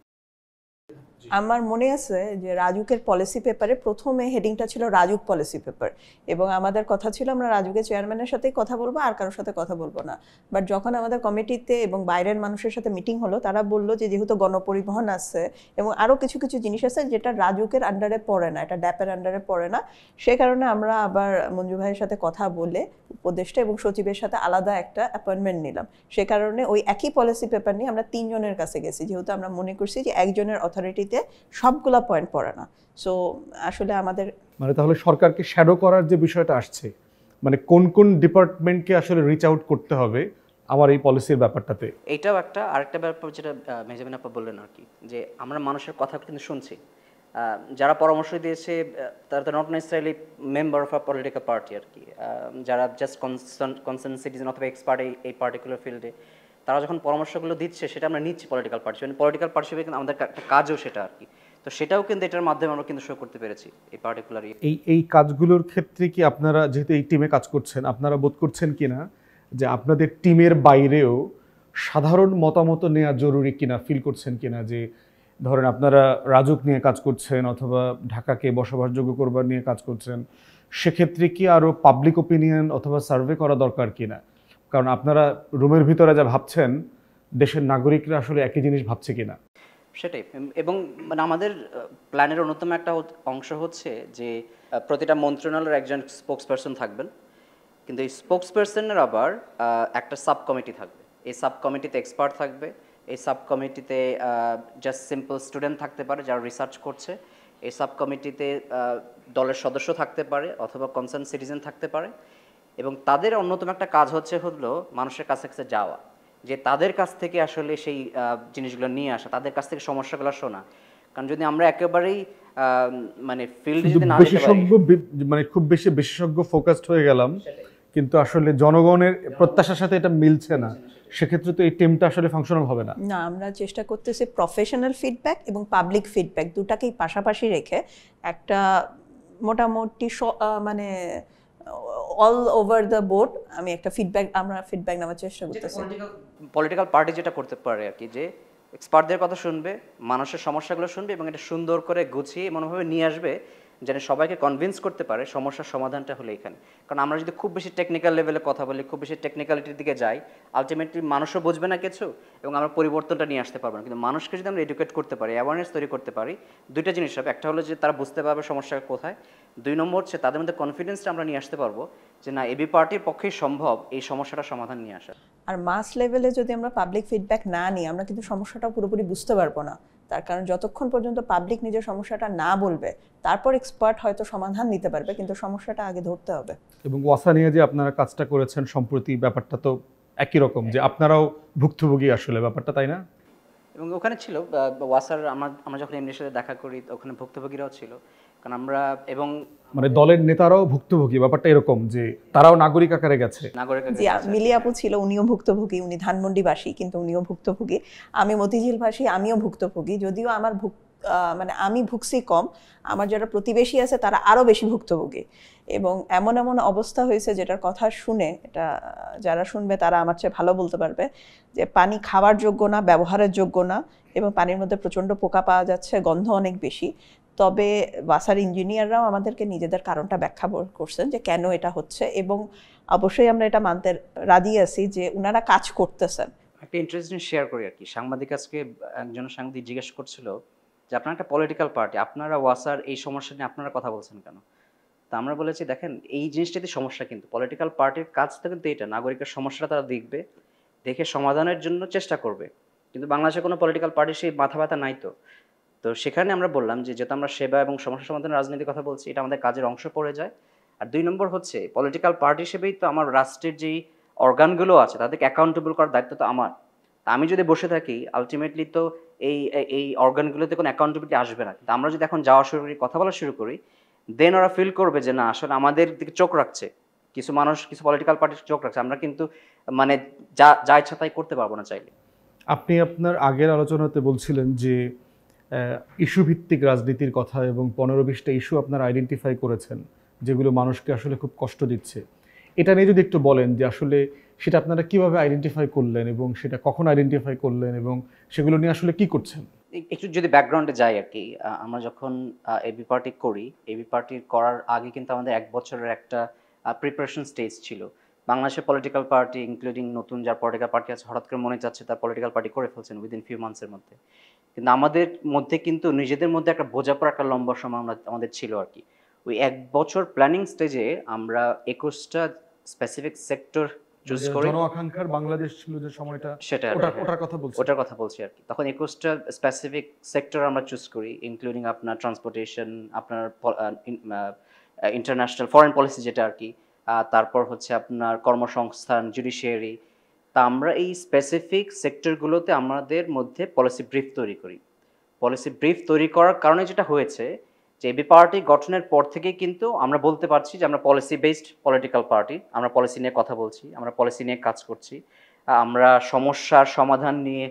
আমার মনে আছে যে রাজুকের পলিসি পেপারে প্রথমে হেডিংটা ছিল রাজুক পলিসি পেপার এবং আমাদের কথা ছিল আমরা রাজুকের চেয়ারম্যানের সাথেই কথা বলবো, আর কারোর সাথে কথা বলবো না। বাট যখন আমাদের কমিটিতে এবং বাইরের মানুষের সাথে মিটিং হলো, তারা বললো যে যেহেতু গণপরিবহন আছে এবং আরও কিছু কিছু জিনিস আছে যেটা রাজুকের আন্ডারে পড়ে না, এটা ড্যাপের আন্ডারে পড়ে না, সে কারণে আমরা আবার মঞ্জু ভাইয়ের সাথে কথা বলে উপদেষ্টা এবং সচিবের সাথে আলাদা একটা অ্যাপয়েন্টমেন্ট নিলাম। সে কারণে ওই একই পলিসি পেপার নিয়ে আমরা 3 জনের কাছে গেছি, যেহেতু আমরা মনে করছি যে একজনের অথরিটিতে সবগুলা পয়েন্ট পড়ে না। সো আসলে আমাদের তাহলে সরকারকে শ্যাডো করার যে বিষয়টা আসছে, কোন কোন ডিপার্টমেন্টকে আসলে রিচ আউট করতে হবে আমার এই পলিসির ব্যাপারটাতে, এইটাও আরেকটা ব্যাপার যেটা মেহজাবিন আপা বললেন আর কি, যে আমরা মানুষের কথা কিন্তু শুনছি। যারা পরামর্শ দিয়েছে তারা তো not necessarily member of a political party আর কি, যারা জাস্ট কনসার্ন সিটিজেন অথবা এক্সপার্ট এই পার্টিকুলার ফিল্ডে, তারা যখন পরামর্শগুলো দিচ্ছে সেটা আমরা নিচ্ছি পলিটিক্যাল পার্টি, পলিটিক্যাল পার্টি হিসেবে কিন্তু আমাদের একটা কাজও সেটা আর কি। তো সেটাও কিন্তু এটার মাধ্যমে আমরা কিন্তু শো করতে পেরেছি এই পার্টিকুলার। এই কাজগুলোর ক্ষেত্রে কি আপনারা যেহেতু এই টিমে কাজ করছেন, আপনারা বোধ করছেন কিনা যে আপনাদের টিমের বাইরেও সাধারণ মতামত নেওয়া জরুরি কিনা, ফিল করছেন কিনা যে ধরেন আপনারা রাজুক নিয়ে কাজ করছেন অথবা ঢাকাকে বসবাসযোগ্য করবার নিয়ে কাজ করছেন, সেক্ষেত্রে কি আরও পাবলিক ওপিনিয়ন অথবা সার্ভে করা দরকার কিনা? কারণ আপনারা রুমের ভিতরে যা ভাবছেন দেশের নাগরিকরা আসলে একই জিনিস ভাবছে কিনা। সেটাই। এবং মানে আমাদের প্ল্যানের অন্যতম একটা অংশ হচ্ছে যে প্রতিটা মন্ত্রণালয়ের একজন স্পোকস পারসন থাকবেন, কিন্তু এই স্পোকস পারসনের আবার একটা সাব কমিটি থাকবে। এই সাব কমিটিতে এক্সপার্ট থাকবে, এই সাব কমিটিতে জাস্ট সিম্পল স্টুডেন্ট থাকতে পারে যারা রিসার্চ করছে, এই সাব কমিটিতে দলের সদস্য থাকতে পারে অথবা কনসার্ন সিটিজেন থাকতে পারে, এবং তাদের অন্যতম একটা কাজ হলো মানুষের কাছে কাছে যাওয়া, যে তাদের কাছ থেকে আসলে সেই জিনিসগুলো নিয়ে আসা, তাদের কাছ থেকে সমস্যাগুলো শোনা। কারণ যদি আমরা একেবারেই মানে ফিল্ডে যদি না যেতে পারি, মানে খুব বেশি বিশেষজ্ঞ ফোকাসড হয়ে গেলাম কিন্তু আসলে জনগণের প্রত্যাশার সাথে এটা মিলছে না, সেক্ষেত্রে তো এই টিমটা আসলে ফাংশনাল হবে না। না, আমরা চেষ্টা করতেছি প্রফেশনাল ফিডব্যাক এবং পাবলিক ফিডব্যাক দুটাকেই পাশাপাশি রেখে একটা মোটামুটি মানে অল ওভার দ্য বোর্ড আমরা ফিডব্যাক নেওয়ার চেষ্টা করতেছি। পলিটিক্যাল পার্টি যেটা করতে পারে আর কি, যে এক্সপার্টদের কথা শুনবে, মানুষের সমস্যাগুলো শুনবে এবং এটা সুন্দর করে গুছিয়ে এমনভাবে নিয়ে আসবে যেন সবাইকে কনভিন্স করতে পারে সমস্যার সমাধানটা হলো এখানে। কারণ আমরা যদি খুব বেশি টেকনিক্যাল লেভেলে কথা বলি, খুব বেশি টেকনিক্যালিটির দিকে যাই, আলটিমেটলি মানুষও বুঝবে না কিছু এবং আমরা পরিবর্তনটা নিয়ে আসতে পারবো না। কিন্তু মানুষকে যদি আমরা এডুকেট করতে পারি, অ্যাওয়ারনেস তৈরি করতে পারি, দুইটা জিনিস হবে। একটা হলো যে তারা বুঝতে পারবে সমস্যা কোথায়, দুই নম্বর হচ্ছে তাদের মধ্যে কনফিডেন্সটা আমরা নিয়ে আসতে পারবো যে না, এবি পার্টির পক্ষেই সম্ভব এই সমস্যাটা সমাধান নিয়ে আসা। আর মাস লেভেলে যদি আমরা পাবলিক ফিডব্যাক না নিই, আমরা কিন্তু সমস্যাটা পুরোপুরি বুঝতে পারবো না। তার কারণ যতক্ষণ পর্যন্ত পাবলিক নিজের সমস্যাটা না বলবে, তারপর এক্সপার্ট হয়তো সমাধান দিতে পারবে, কিন্তু সমস্যাটা আগে ধরতে হবে। এবং ওয়াসা নিয়ে যে আপনারা কাজটা করেছেন সম্প্রতি, ব্যাপারটা তো একই রকম, যে আপনারাও ভুক্তভোগী আসলে ব্যাপারটা, তাই না? এবং ওখানে ছিল ওয়াসার, আমরা যখন এমনির সাথে দেখা করি ওখানে ভুক্তভোগীরাও ছিল, কারণ আমরা এবং মানে দলের নেতারাও ভুক্তভোগী, ব্যাপারটা এরকম যে তারাও নাগরিক আকারে গেছে। জি, মিলি আপু ছিল, উনিও ভুক্তভোগী, উনি ধানমন্ডিবাসী কিন্তু উনিও ভুক্তভোগী। আমি মতিঝিলবাসী, আমিও ভুক্তভোগী, যদিও আমার মানে আমি ভুগছি কম, আমার যারা প্রতিবেশী আছে তারা আরো বেশি ভুক্তভোগী। এবং এমন এমন অবস্থা হয়েছে যেটার কথা শুনে, এটা যারা শুনবে তারা আমার চেয়ে ভালো বলতে পারবে, যে পানি খাওয়ার যোগ্য না, ব্যবহারের যোগ্য না, এবং পানির মধ্যে প্রচন্ড পোকা পাওয়া যাচ্ছে, গন্ধ অনেক বেশি। তবে বাসার ইঞ্জিনিয়াররাও আমাদেরকে নিজেদের কারণটা ব্যাখ্যা করছেন যে কেন এটা হচ্ছে, এবং অবশ্যই আমরা এটা মানতে রাজি আছি যে ওনারা কাজ করতেছেন। একটা ইন্টারেস্টিং শেয়ার করি আর কি। সাংবাদিক আজকে একজন সাংবাদিক জিজ্ঞেস করছিল যে আপনারা একটা পলিটিক্যাল পার্টি, আপনারা ওয়াসার এই সমস্যা নিয়ে আপনারা কথা বলছেন কেন? তা আমরা বলেছি দেখেন, এই জিনিসটাতে সমস্যা, কিন্তু পলিটিক্যাল পার্টির কাজ তো কিন্তু এটা, নাগরিকের সমস্যাটা তারা দেখবে, দেখে সমাধানের জন্য চেষ্টা করবে। কিন্তু বাংলাদেশে কোনো পলিটিক্যাল পার্টির সেই মাথা ব্যথা নাই। তো সেখানে আমরা বললাম যে যেহেতু আমরা সেবা এবং সমস্যা সমাধানের রাজনীতির কথা বলছি, এটা আমাদের কাজের অংশ পড়ে যায়। আর দুই নম্বর হচ্ছে পলিটিক্যাল পার্টি হিসেবেই তো আমার রাষ্ট্রের যেই অর্গানগুলো আছে তাদেরকে অ্যাকাউন্টেবল করার দায়িত্ব তো আমার। তা আমি যদি বসে থাকি, আলটিমেটলি তো এই এই অর্গানগুলোতে কোনো অ্যাকাউন্টেবিলিটি আসবে না। কিন্তু আমরা যদি এখন যাওয়া শুরু করি, কথা বলা শুরু করি, দেন ওরা ফিল করবে যে না, আসলে আমাদের দিকে চোখ রাখছে কিছু মানুষ, কিছু পলিটিক্যাল পার্টির চোখ রাখছে, আমরা কিন্তু মানে যা ইচ্ছা তাই করতে পারবো না চাইলে। আপনি আপনার আগের আলোচনাতে বলছিলেন যে ইস্যু ভিত্তিক রাজনীতির কথা, এবং 15-20টা ইস্যু আপনারা আইডেন্টিফাই করেছেন যেগুলো মানুষকে আসলে খুব কষ্ট দিচ্ছে। এটা নিয়ে যদি একটু বলেন যে আসলে সেটা আপনারা কিভাবে আইডেন্টিফাই করলেন এবং সেটা কখন আইডেন্টিফাই করলেন এবং সেগুলো নিয়ে আসলে কি করছেন? একটু যদি ব্যাকগ্রাউন্ডে যাই আর কি, আমরা যখন এবি পার্টি করি, এবি পার্টি করার আগে কিন্তু আমাদের 1 বছরের একটা প্রিপারেশন স্টেজ ছিল। বাংলাদেশের পলিটিক্যাল পার্টি ইনক্লুডিং নতুন যার পলিটিক্যাল পার্টি আছে, হঠাৎ করে মনে যাচ্ছে তার পলিটিক্যাল পার্টি করে ফেলছেন উইদিন ফিউ মান্থসের মধ্যে। কিন্তু আমাদের মধ্যে কিন্তু নিজেদের মধ্যে একটা বোঝাপড়া, একটা লম্বা সময় আমাদের ছিল আর কি। ওই 1 বছর প্ল্যানিং স্টেজে আমরা 21টা স্পেসিফিক সেক্টর চুজ করে, জনআকাঙ্ক্ষার বাংলাদেশ ছিল যে সময়টা, সেটা ওটার কথা বলছি আর কি। তখন 21টা স্পেসিফিক সেক্টর আমরা চুজ করি, ইনক্লুডিং আপনার ট্রান্সপোর্টেশন, আপনার ইন্টারন্যাশনাল ফরেন পলিসি যেটা আর কি, তারপর হচ্ছে আপনার কর্মসংস্থান, জুডিশিয়ারি। তা আমরা এই স্পেসিফিক সেক্টরগুলোতে আমাদের মধ্যে পলিসি ব্রিফ তৈরি করি। পলিসি ব্রিফ তৈরি করার কারণে যেটা হয়েছে যে এবি পার্টি গঠনের পর থেকেই কিন্তু আমরা বলতে পারছি যে আমরা পলিসি বেসড পলিটিক্যাল পার্টি, আমরা পলিসি নিয়ে কথা বলছি, আমরা পলিসি নিয়ে কাজ করছি, আমরা সমস্যার সমাধান নিয়ে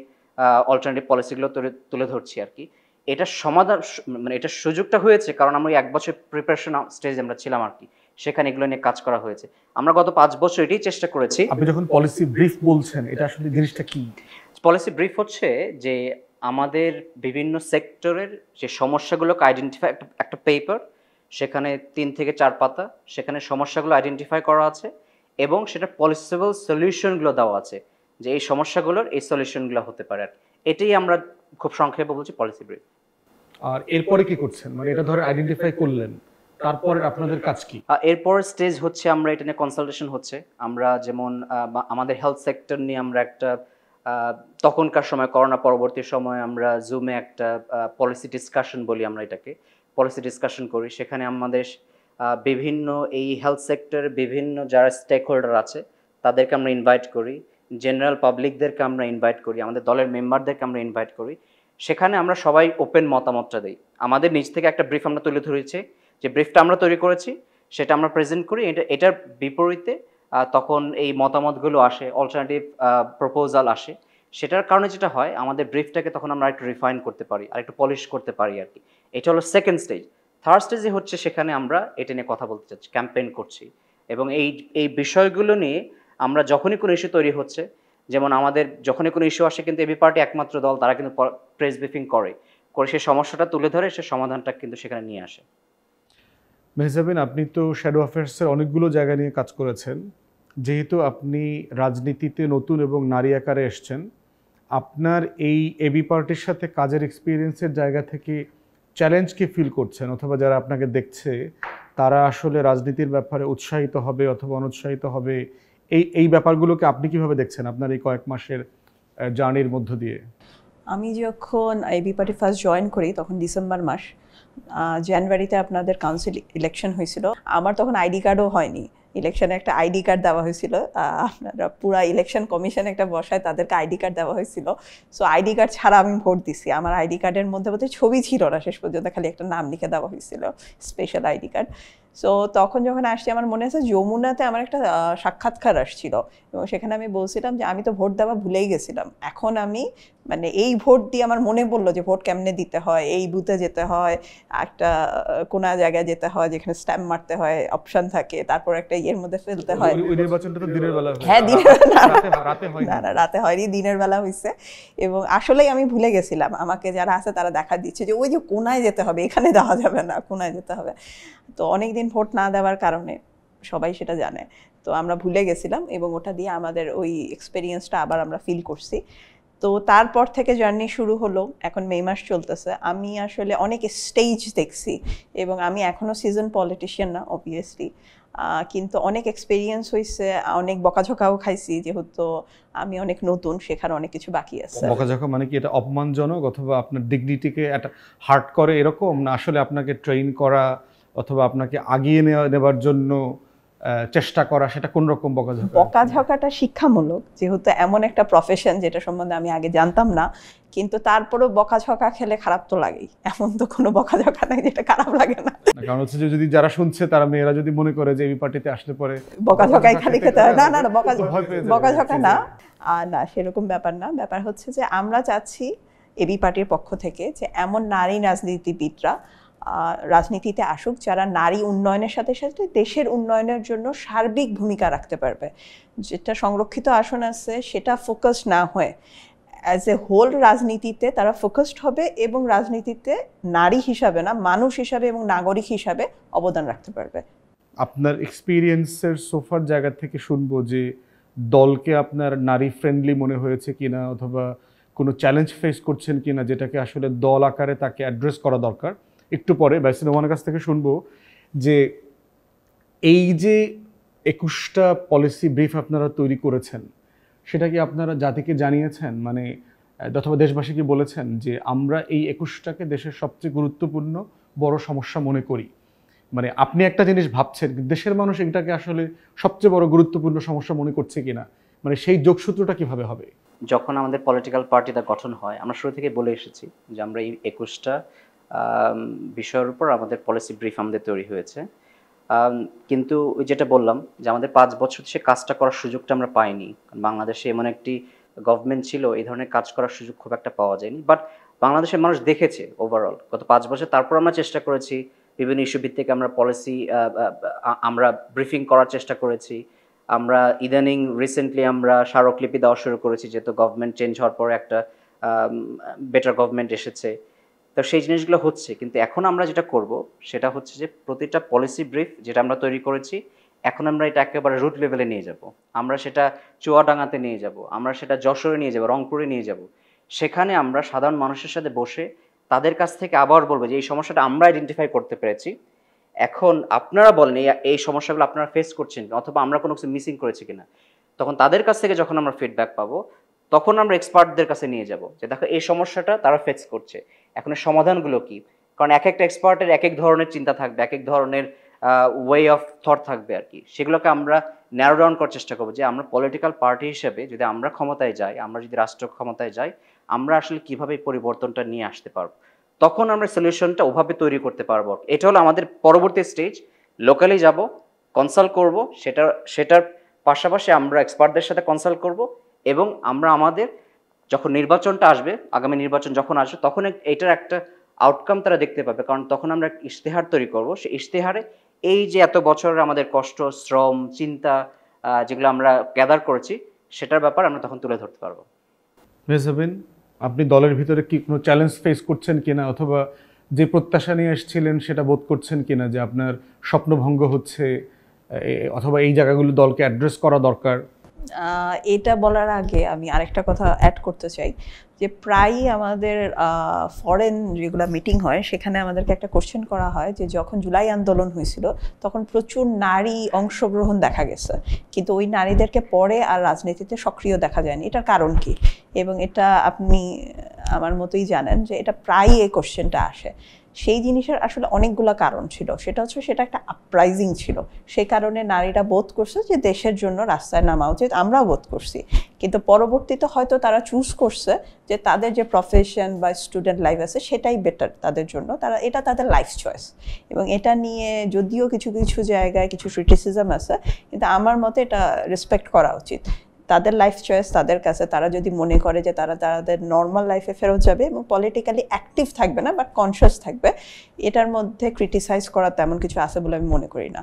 অল্টারনেটিভ পলিসিগুলো তুলে ধরছি আর কি। এটার সমাধান মানে এটার সুযোগটা হয়েছে কারণ আমরা ওই 1 বছর প্রিপারেশন স্টেজে আমরা ছিলাম আর কি, সেখানে এগুলো নিয়ে কাজ করা হয়েছে। আমরা গত 5 বছর এটাই চেষ্টা করেছি। আপনি যখন পলিসি ব্রিফ বলছেন এটা আসলে জিনিসটা কি? পলিসি ব্রিফ হচ্ছে যে আমাদের বিভিন্ন সেক্টরের যে সমস্যাগুলোকে আইডেন্টিফাই, একটা পেপার, সেখানে 3 থেকে 4 পাতা, সেখানে সমস্যাগুলো আইডেন্টিফাই করা আছে এবং সেটা পসিবল সলিউশনগুলো দেওয়া আছে যে এই সমস্যাগুলোর এই সলিউশনগুলো হতে পারে আর কি। এটাই আমরা খুব সংক্ষেপে বলছি পলিসি ব্রিফ। আর এরপরে কি করছেন, মানে এটা ধরে আইডেন্টিফাই করলেন, তারপরে আপনাদের কাজ কি? এরপর স্টেজ হচ্ছে আমরা এটা নিয়ে কনসালটেশন হচ্ছে। আমরা যেমন আমাদের হেলথ সেক্টর নিয়ে আমরা একটা তখনকার সময় করোনা পরবর্তী সময়ে আমরা জুমে একটা পলিসি ডিসকাশন বলি, আমরা এটাকে পলিসি ডিসকাশন করি। সেখানে আমাদের বিভিন্ন এই হেলথ সেক্টরের বিভিন্ন যারা স্টেক হোল্ডার আছে তাদেরকে আমরা ইনভাইট করি, জেনারেল পাবলিকদেরকে আমরা ইনভাইট করি, আমাদের দলের মেম্বারদেরকে আমরা ইনভাইট করি। সেখানে আমরা সবাই ওপেন মতামতটা দিই। আমাদের নিজ থেকে একটা ব্রিফ আমরা তুলে ধরেছি, যে ব্রিফটা আমরা তৈরি করেছি সেটা আমরা প্রেজেন্ট করি। এটার বিপরীতে তখন এই মতামতগুলো আসে, অল্টারনেটিভ প্রপোজাল আসে। সেটার কারণে যেটা হয় আমাদের ব্রিফটাকে তখন আমরা একটু রিফাইন করতে পারি, আর একটু পলিশ করতে পারি আর কি। এটা হলো সেকেন্ড স্টেজ। থার্ড স্টেজে হচ্ছে সেখানে আমরা এটা নিয়ে কথা বলতে চাচ্ছি, ক্যাম্পেইন করছি এবং এই বিষয়গুলো নিয়ে আমরা যখনই কোনো ইস্যু তৈরি হচ্ছে, যেমন আমাদের যখনই কোনো ইস্যু আসে কিন্তু এবি পার্টি একমাত্র দল তারা কিন্তু প্রেস ব্রিফিং করে সেই সমস্যাটা তুলে ধরে সে সমাধানটা কিন্তু সেখানে নিয়ে আসে। মেহজাবিন, আপনি তো শ্যাডো অ্যাফেয়ার্সের অনেকগুলো জায়গা নিয়ে কাজ করেছেন। যেহেতু আপনি রাজনীতিতে নতুন এবং নারী আকারে এসছেন, আপনার এই এবি পার্টির সাথে কাজের এক্সপিরিয়েন্সের জায়গা থেকে চ্যালেঞ্জ কি ফিল করছেন, অথবা যারা আপনাকে দেখছে তারা আসলে রাজনীতির ব্যাপারে উৎসাহিত হবে অথবা অনুৎসাহিত হবে, এই ব্যাপারগুলোকে আপনি কিভাবে দেখছেন আপনার এই কয়েক মাসের জার্নির মধ্য দিয়ে? আমি যখন এবি পার্টি ফার্স্ট জয়েন করি তখন ডিসেম্বর মাস, জানুয়ারিতে আপনাদের কাউন্সিল ইলেকশন হয়েছিল। আমার তখন আইডি কার্ডও হয়নি। ইলেকশনে একটা আইডি কার্ড দেওয়া হয়েছিল, আপনারা পুরা ইলেকশন কমিশন একটা বসায় তাদেরকে আইডি কার্ড দেওয়া হয়েছিল। সো আইডি কার্ড ছাড়া আমি ভোট দিছি। আমার আইডি কার্ডের মধ্যে বোধহয় ছবি ছিল না, শেষ পর্যন্ত খালি একটা নাম লিখে দেওয়া হয়েছিল, স্পেশাল আইডি কার্ড। সো তখন যখন আসছি আমার মনে আছে যমুনাতে আমার একটা সাক্ষাৎকার আসছিল এবং সেখানে আমি বলছিলাম যে আমি তো ভোট দেওয়া ভুলেই গেছিলাম, এখন আমি মানে এই ভোট দিয়ে আমার মনে পড়লো যে ভোট কেমনে দিতে হয়, এই বুথে যেতে হয়, একটা কোনা জায়গায় যেতে হয় যেখানে স্ট্যাম্প মারতে হয়, অপশন থাকে, তারপর একটা ইয়ের মধ্যে ফেলতে হয়। ওই নির্বাচনটা তো দিনের বেলা হয়েছে। হ্যাঁ, দিনের বেলা, রাতে হয়নি। না রাতে হয়নি, দিনের বেলা হয়েছে। এবং আসলেই আমি ভুলে গেছিলাম, আমাকে যারা আছে তারা দেখা দিচ্ছে যে ওই যে কোনায় যেতে হবে, এখানে দেওয়া যাবে না, কোনায় যেতে হবে। তো অনেকদিন ভোট না দেওয়ার কারণে সবাই সেটা জানে, তো আমরা ভুলে গেছিলাম এবং ওটা দিয়ে আমাদের ওই এক্সপেরিয়েন্সটা আবার আমরা ফিল করছি। তো তারপর থেকে জার্নি শুরু হলো, এখন মে মাস চলতেছে। আমি আসলে অনেক স্টেজ দেখছি এবং আমি এখনও সিজন পলিটিশিয়ান না অবভিয়াসলি, কিন্তু অনেক এক্সপেরিয়েন্স হয়েছে, অনেক বকাঝকাও খাইছি, যেহেতু আমি অনেক নতুন, শেখার অনেক কিছু বাকি আছে। বকাঝকা মানে কি এটা অপমানজনক অথবা আপনার ডিগনিটিকে একটা হার্ট করে এরকম, না আসলে আপনাকে ট্রেন করা অথবা আপনাকে আগিয়ে নেবার জন্য চেষ্টা করা, সেটা কোন রকম বকাঝকা? বকাঝকাটা শিক্ষামূলক, যেহেতু এমন একটা প্রফেশন যেটা সম্বন্ধে আমি আগে জানতাম না, কিন্তু তারপরেও বকাঝকা খেলে খারাপ তো লাগেই, এমন তো কোনো বকাঝকা নাই যেটা খারাপ লাগে না। কারণ হচ্ছে যে যদি যারা শুনছে তারা মেয়েরা যদি মনে করে যে এই পার্টিতে আসলে পরে বকাঝকাই খালি খেতে হয়, না না না, ভয় পেয়ে যাবে। বকাঝকা না, না সেরকম ব্যাপার না। ব্যাপার হচ্ছে যে আমরা চাচ্ছি এবি পার্টির পক্ষ থেকে যে এমন নারী রাজনীতিবিদরা রাজনীতিতে আসুক যারা নারী উন্নয়নের সাথে সাথে দেশের উন্নয়নের জন্য সার্বিক ভূমিকা রাখতে পারবে। যেটা সংরক্ষিত আসন আছে সেটা ফোকাস না হয়ে অ্যাজ এ হোল রাজনীতিতে তারা ফোকাসড হবে এবং রাজনীতিতে নারী হিসাবে না, মানুষ হিসাবে এবং নাগরিক হিসাবে অবদান রাখতে পারবে। আপনার এক্সপিরিয়েন্সের সোফার জায়গা থেকে শুনবো যে দলকে আপনার নারী ফ্রেন্ডলি মনে হয়েছে কিনা, অথবা কোনো চ্যালেঞ্জ ফেস করছেন কিনা যেটাকে আসলে দল আকারে তাকে অ্যাড্রেস করা দরকার। একটু পরে বাইসিন ওমানের কাছ থেকে শুনবো যে এই যে 21টা পলিসি ব্রিফ আপনারা তৈরি করেছেন, সেটা কি আপনারা জাতিকে জানিয়েছেন, মানে অথবা দেশবাসীকে বলেছেন যে আমরা এই 21টাকে দেশের সবচেয়ে গুরুত্বপূর্ণ বড় সমস্যা মনে করি? মানে আপনি একটা জিনিস ভাবছেন, দেশের মানুষ এটাকে আসলে সবচেয়ে বড় গুরুত্বপূর্ণ সমস্যা মনে করছে কিনা, মানে সেই যোগসূত্রটা কিভাবে হবে? যখন আমাদের পলিটিক্যাল পার্টিটা গঠন হয়, আমরা শুরু থেকে বলে এসেছি যে আমরা এই 21টা বিষয়ের উপর আমাদের পলিসি ব্রিফ আমাদের তৈরি হয়েছে। কিন্তু ওই যেটা বললাম যে আমাদের 5 বছর সে কাজটা করার সুযোগটা আমরা পাইনি। বাংলাদেশে এমন একটি গভর্নমেন্ট ছিল, এই ধরনের কাজ করার সুযোগ খুব একটা পাওয়া যায়নি। বাট বাংলাদেশের মানুষ দেখেছে ওভারঅল গত 5 বছর। তারপর আমরা চেষ্টা করেছি বিভিন্ন ইস্যু ভিত্তিক আমরা পলিসি আমরা ব্রিফিং করার চেষ্টা করেছি। আমরা ইদানিং রিসেন্টলি আমরা স্মারকলিপি দেওয়া শুরু করেছি, যেহেতু গভর্নমেন্ট চেঞ্জ হওয়ার পর একটা বেটার গভর্নমেন্ট এসেছে, তো সেই জিনিসগুলো হচ্ছে। কিন্তু এখন আমরা যেটা করব সেটা হচ্ছে যে প্রতিটা পলিসি ব্রিফ যেটা আমরা তৈরি করেছি, এখন আমরা এটা একেবারে রুট লেভেলে নিয়ে যাব। আমরা সেটা চুয়াডাঙ্গাতে নিয়ে যাব, আমরা সেটা যশোরে নিয়ে যাব, রংপুরে নিয়ে যাব। সেখানে আমরা সাধারণ মানুষের সাথে বসে তাদের কাছ থেকে আবার বলবো যে এই সমস্যাটা আমরা আইডেন্টিফাই করতে পেরেছি, এখন আপনারা বলেন এই সমস্যাগুলো আপনারা ফেস করছেন অথবা আমরা কোনো কিছু মিসিং করেছি কিনা। তখন তাদের কাছ থেকে যখন আমরা ফিডব্যাক পাবো, তখন আমরা এক্সপার্টদের কাছে নিয়ে যাব যে দেখো এই সমস্যাটা তারা ফেস করছে, এখন এর সমাধানগুলো কি। কারণ এক একটা এক্সপার্টের এক এক ধরনের চিন্তা থাকবে, এক এক ধরনের ওয়ে অফ থট থাকবে আর কি। সেগুলোকে আমরা ন্যারো ডাউন করার চেষ্টা করবো যে আমরা পলিটিক্যাল পার্টি হিসেবে যদি আমরা ক্ষমতায় যাই, আমরা যদি রাষ্ট্র ক্ষমতায় যাই, আমরা আসলে কিভাবে এই পরিবর্তনটা নিয়ে আসতে পারবো, তখন আমরা সলিউশনটা ওভাবে তৈরি করতে পারবো। এটা হলো আমাদের পরবর্তী স্টেজ। লোকালি যাব, কনসাল্ট করব, সেটার পাশাপাশি আমরা এক্সপার্টদের সাথে কনসাল্ট করব, এবং আমরা আমাদের যখন নির্বাচনটা আসবে, আগামী নির্বাচন যখন আসবে, তখন এটার একটা আউটকাম তারা দেখতে পাবে। কারণ তখন আমরা ইশতেহার তৈরি করব, সেই ইশতেহারে এই যে এত বছরের আমাদের কষ্ট, শ্রম, চিন্তা যেগুলো আমরা গ্যাদার করেছি, সেটার ব্যাপার আমরা তখন তুলে ধরতে পারবো। মেহজাবিন, আপনি দলের ভিতরে কি কোনো চ্যালেঞ্জ ফেস করছেন কিনা, অথবা যে প্রত্যাশা নিয়ে এসেছিলেন সেটা বোধ করছেন কিনা যে আপনার স্বপ্নভঙ্গ হচ্ছে, অথবা এই জায়গাগুলো দলকে অ্যাড্রেস করা দরকার? এটা বলার আগে আমি আরেকটা কথা অ্যাড করতে চাই যে প্রায়ই আমাদের ফরেন যেগুলো মিটিং হয় সেখানে আমাদেরকে একটা কোশ্চেন করা হয় যে যখন জুলাই আন্দোলন হয়েছিল তখন প্রচুর নারী অংশগ্রহণ দেখা গেছে, কিন্তু ওই নারীদেরকে পরে আর রাজনীতিতে সক্রিয় দেখা যায়নি, এটার কারণ কি? এবং এটা আপনি আমার মতোই জানেন যে এটা প্রায়ই এই কোশ্চেনটা আসে। সেই জিনিসের আসলে অনেকগুলো কারণ ছিল। সেটা হচ্ছে সেটা একটা আপরাইজিং ছিল, সেই কারণে নারীরা বোধ করছে যে দেশের জন্য রাস্তায় নামা উচিত, আমরাও বোধ করছি। কিন্তু পরবর্তীতে হয়তো তারা চুজ করছে যে তাদের যে প্রফেশন বা স্টুডেন্ট লাইফ আছে সেটাই বেটার তাদের জন্য, এটা তাদের লাইফ চয়েস। এবং এটা নিয়ে যদিও কিছু কিছু জায়গায় কিছু ক্রিটিসিজম আছে, কিন্তু আমার মতে এটা রেসপেক্ট করা উচিত। তাদের লাইফ চয়েস তাদের কাছে, তারা যদি মনে করে যে তারা তাদের নর্মাল লাইফে ফেরত যাবে এবং পলিটিক্যালি অ্যাক্টিভ থাকবে না বাট কনসিয়াস থাকবে, এটার মধ্যে ক্রিটিসাইজ করার তেমন কিছু আছে বলে আমি মনে করি না।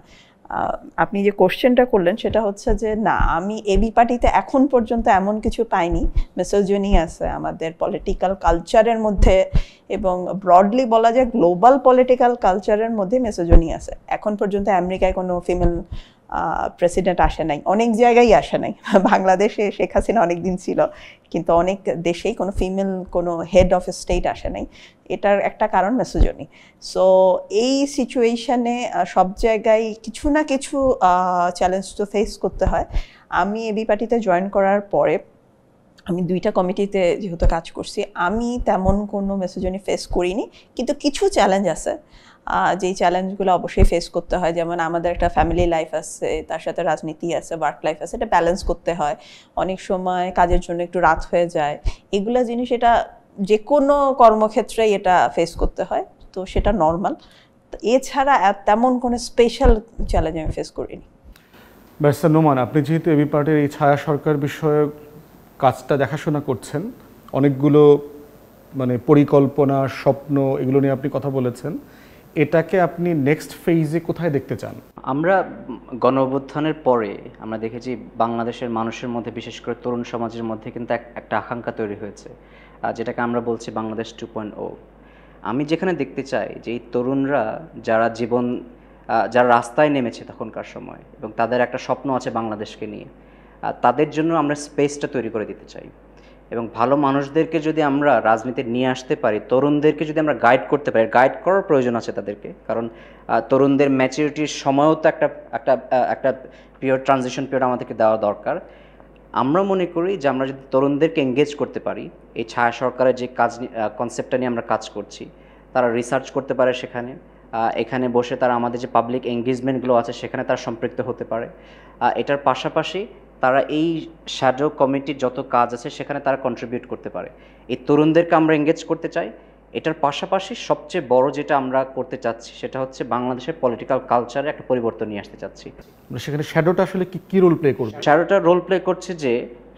আপনি যে কোশ্চেনটা করলেন সেটা হচ্ছে যে না, আমি এবি পার্টিতে এখন পর্যন্ত এমন কিছু পাইনি। মিসোজিনি আছে আমাদের পলিটিক্যাল কালচারের মধ্যে, এবং ব্রডলি বলা যায় গ্লোবাল পলিটিক্যাল কালচারের মধ্যে মিসোজিনি আছে। এখন পর্যন্ত আমেরিকায় কোনো ফিমেল প্রেসিডেন্ট আসে নাই, অনেক জায়গায় আসে নাই। বাংলাদেশে শেখ হাসিনা অনেক দিন ছিল, কিন্তু অনেক দেশেই কোনো ফিমেল কোনো হেড অফ স্টেট আসে নাই। এটার একটা কারণ মিসোজিনি। সো এই সিচুয়েশনে সব জায়গায় কিছু না কিছু চ্যালেঞ্জ তো ফেস করতে হয়। আমি এবি পার্টিতে জয়েন করার পরে আমি 2টা কমিটিতে যেহেতু কাজ করছি, আমি তেমন কোনো মিসোজিনি ফেস করিনি, কিন্তু কিছু চ্যালেঞ্জ আছে যেই চ্যালেঞ্জগুলো অবশ্যই ফেস করতে হয়। যেমন আমাদের একটা ফ্যামিলি লাইফ আছে, তার সাথে রাজনীতি আছে, ওয়ার্ক লাইফ আছে, এটা ব্যালেন্স করতে হয়। অনেক সময় কাজের জন্য একটু রাত হয়ে যায়, এগুলা জিনিস এটা যে কোনো কর্মক্ষেত্রেই এটা ফেস করতে হয়, তো সেটা নর্মাল। এছাড়া তেমন কোনো স্পেশাল চ্যালেঞ্জ আমি ফেস করিনি। ব্যারিস্টার নোমান, আপনি যেহেতু এবি পার্টির এই ছায়া সরকার বিষয়ক কাজটা দেখাশোনা করছেন, অনেকগুলো মানে পরিকল্পনা, স্বপ্ন, এগুলো নিয়ে আপনি কথা বলেছেন, এটাকে আপনি নেক্সট ফেজে কোথায় দেখতে চান? আমরা গণ অভ্যুত্থানের পরে আমরা দেখেছি বাংলাদেশের মানুষের মধ্যে, বিশেষ করে তরুণ সমাজের মধ্যে কিন্তু একটা আকাঙ্ক্ষা তৈরি হয়েছে, যেটাকে আমরা বলছি বাংলাদেশ 2.0। আমি যেখানে দেখতে চাই যে এই তরুণরা যারা রাস্তায় নেমেছে তখনকার সময়, এবং তাদের একটা স্বপ্ন আছে বাংলাদেশকে নিয়ে, তাদের জন্য আমরা স্পেসটা তৈরি করে দিতে চাই। এবং ভালো মানুষদেরকে যদি আমরা রাজনীতি নিয়ে আসতে পারি, তরুণদেরকে যদি আমরা গাইড করতে পারি, গাইড করার প্রয়োজন আছে তাদেরকে, কারণ তরুণদের ম্যাচুরিটির সময়ও তো একটা পিরিয়ড, ট্রানজিশন পিরিয়ড আমাদেরকে দেওয়া দরকার। আমরা মনে করি যে আমরা যদি তরুণদেরকে এঙ্গেজ করতে পারি, এই ছায়া সরকারের যে কনসেপ্টটা নিয়ে আমরা কাজ করছি, তারা রিসার্চ করতে পারে সেখানে, এখানে বসে তারা আমাদের যে পাবলিক এঙ্গেজমেন্টগুলো আছে সেখানে তারা সম্পৃক্ত হতে পারে। এটার পাশাপাশি তারা এই শ্যাডো কমিটির যত কাজ আছে সেখানে তারা কন্ট্রিবিউট করতে পারে। এই তরুণদেরকে আমরা এঙ্গেজ করতে চাই। এটার পাশাপাশি সবচেয়ে বড় যেটা আমরা করতে চাচ্ছি সেটা হচ্ছে বাংলাদেশের পলিটিক্যাল কালচারে একটা পরিবর্তন নিয়ে আসতে চাচ্ছি। সেখানে শ্যাডোটা আসলে কি রোল প্লে করবে? শ্যাডোটা রোল প্লে করছে যে,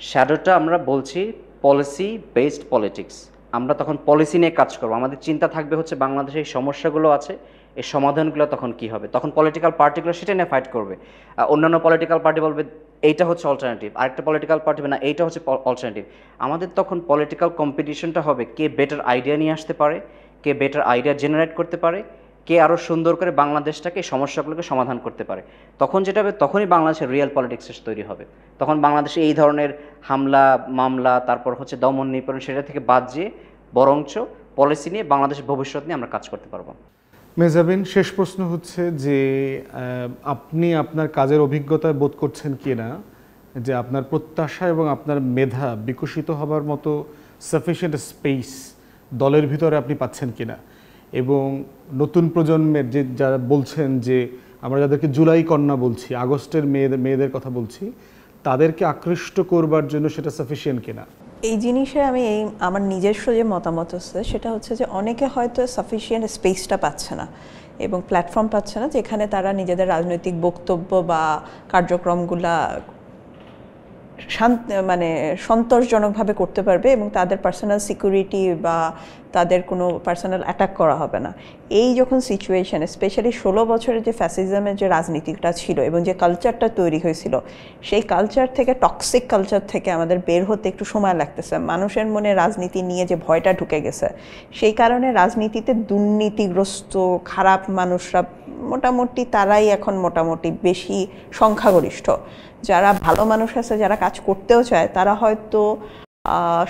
শ্যাডোটা আমরা বলছি পলিসি বেসড পলিটিক্স, আমরা তখন পলিসি নিয়ে কাজ করবো, আমাদের চিন্তা থাকবে হচ্ছে বাংলাদেশে এই সমস্যাগুলো আছে, এই সমাধানগুলো তখন কি হবে, তখন পলিটিক্যাল পার্টিগুলো সেটা নিয়ে ফাইট করবে। অন্যান্য পলিটিক্যাল পার্টি বলবে এইটা হচ্ছে অল্টারনেটিভ, আরেকটা পলিটিক্যাল পার্টি না এইটা হচ্ছে অল্টারনেটিভ। আমাদের তখন পলিটিক্যাল কম্পিটিশনটা হবে কে বেটার আইডিয়া নিয়ে আসতে পারে, কে বেটার আইডিয়া জেনারেট করতে পারে, কে আরও সুন্দর করে বাংলাদেশটাকে এই সমস্যাগুলোকে সমাধান করতে পারে। তখন যেটা হবে, তখনই বাংলাদেশের রিয়েল পলিটিক্স তৈরি হবে। তখন বাংলাদেশে এই ধরনের হামলা মামলা, তারপর হচ্ছে দমন নিপীড়ন, সেটা থেকে বাদ দিয়ে বরঞ্চ পলিসি নিয়ে বাংলাদেশের ভবিষ্যৎ নিয়ে আমরা কাজ করতে পারবো। মেহজাবিন, শেষ প্রশ্ন হচ্ছে যে আপনি আপনার কাজের অভিজ্ঞতায় বোধ করছেন কি না যে আপনার প্রত্যাশা এবং আপনার মেধা বিকশিত হবার মতো সাফিসিয়েন্ট স্পেস দলের ভিতরে আপনি পাচ্ছেন কিনা, এবং নতুন প্রজন্মের যে যারা বলছেন যে আমরা যাদেরকে জুলাই কন্যা বলছি, আগস্টের মেয়েদের কথা বলছি, তাদেরকে আকৃষ্ট করবার জন্য সেটা সাফিসিয়েন্ট কিনা? এই জিনিসে আমি আমার নিজস্ব যে মতামত আছে সেটা হচ্ছে যে অনেকে হয়তো সাফিসিয়েন্ট স্পেসটা পাচ্ছে না এবং প্ল্যাটফর্ম পাচ্ছে না যেখানে তারা নিজেদের রাজনৈতিক বক্তব্য বা কার্যক্রমগুলা মানে সন্তোষজনকভাবে করতে পারবে এবং তাদের পার্সোনাল সিকিউরিটি বা তাদের কোনো পার্সোনাল অ্যাটাক করা হবে না। এই যখন সিচুয়েশন, স্পেশালি 16 বছরের যে ফ্যাসিজমের যে রাজনীতিটা ছিল এবং যে কালচারটা তৈরি হয়েছিল, সেই কালচার থেকে, টক্সিক কালচার থেকে আমাদের বের হতে একটু সময় লাগতেছে। মানুষের মনে রাজনীতি নিয়ে যে ভয়টা ঢুকে গেছে, সেই কারণে রাজনীতিতে দুর্নীতিগ্রস্ত খারাপ মানুষরা মোটামুটি তারাই এখন মোটামুটি বেশি সংখ্যাগরিষ্ঠ। যারা ভালো মানুষ আছে, যারা কাজ করতেও চায়, তারা হয়তো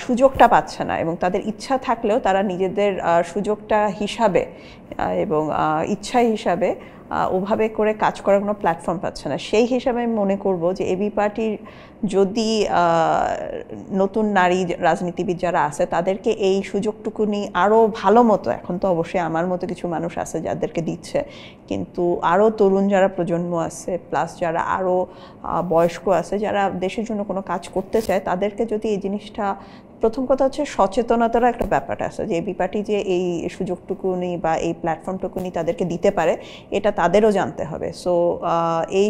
সুযোগটা পাচ্ছে না এবং তাদের ইচ্ছা থাকলেও তারা নিজেদের সুযোগটা হিসাবে এবং ইচ্ছা হিসাবে ওভাবে করে কাজ করার কোনো প্ল্যাটফর্ম পাচ্ছে না। সেই হিসাবে আমি মনে করব যে এবি পার্টির যদি নতুন নারী রাজনীতিবিদ যারা আছে তাদেরকে এই সুযোগটুকুনি আরও ভালো মতো, এখন তো অবশ্যই আমার মতো কিছু মানুষ আছে যাদেরকে দিচ্ছে, কিন্তু আরও তরুণ যারা প্রজন্ম আছে, প্লাস যারা আরও বয়স্ক আছে, যারা দেশের জন্য কোনো কাজ করতে চায়, তাদেরকে যদি এই জিনিসটা, প্রথম কথা হচ্ছে সচেতনতার একটা ব্যাপারটা আছে যে এবি পার্টি যে এই সুযোগটুকুনি বা এই প্ল্যাটফর্মটুকুনি তাদেরকে দিতে পারে, এটা তাদেরও জানতে হবে। সো এই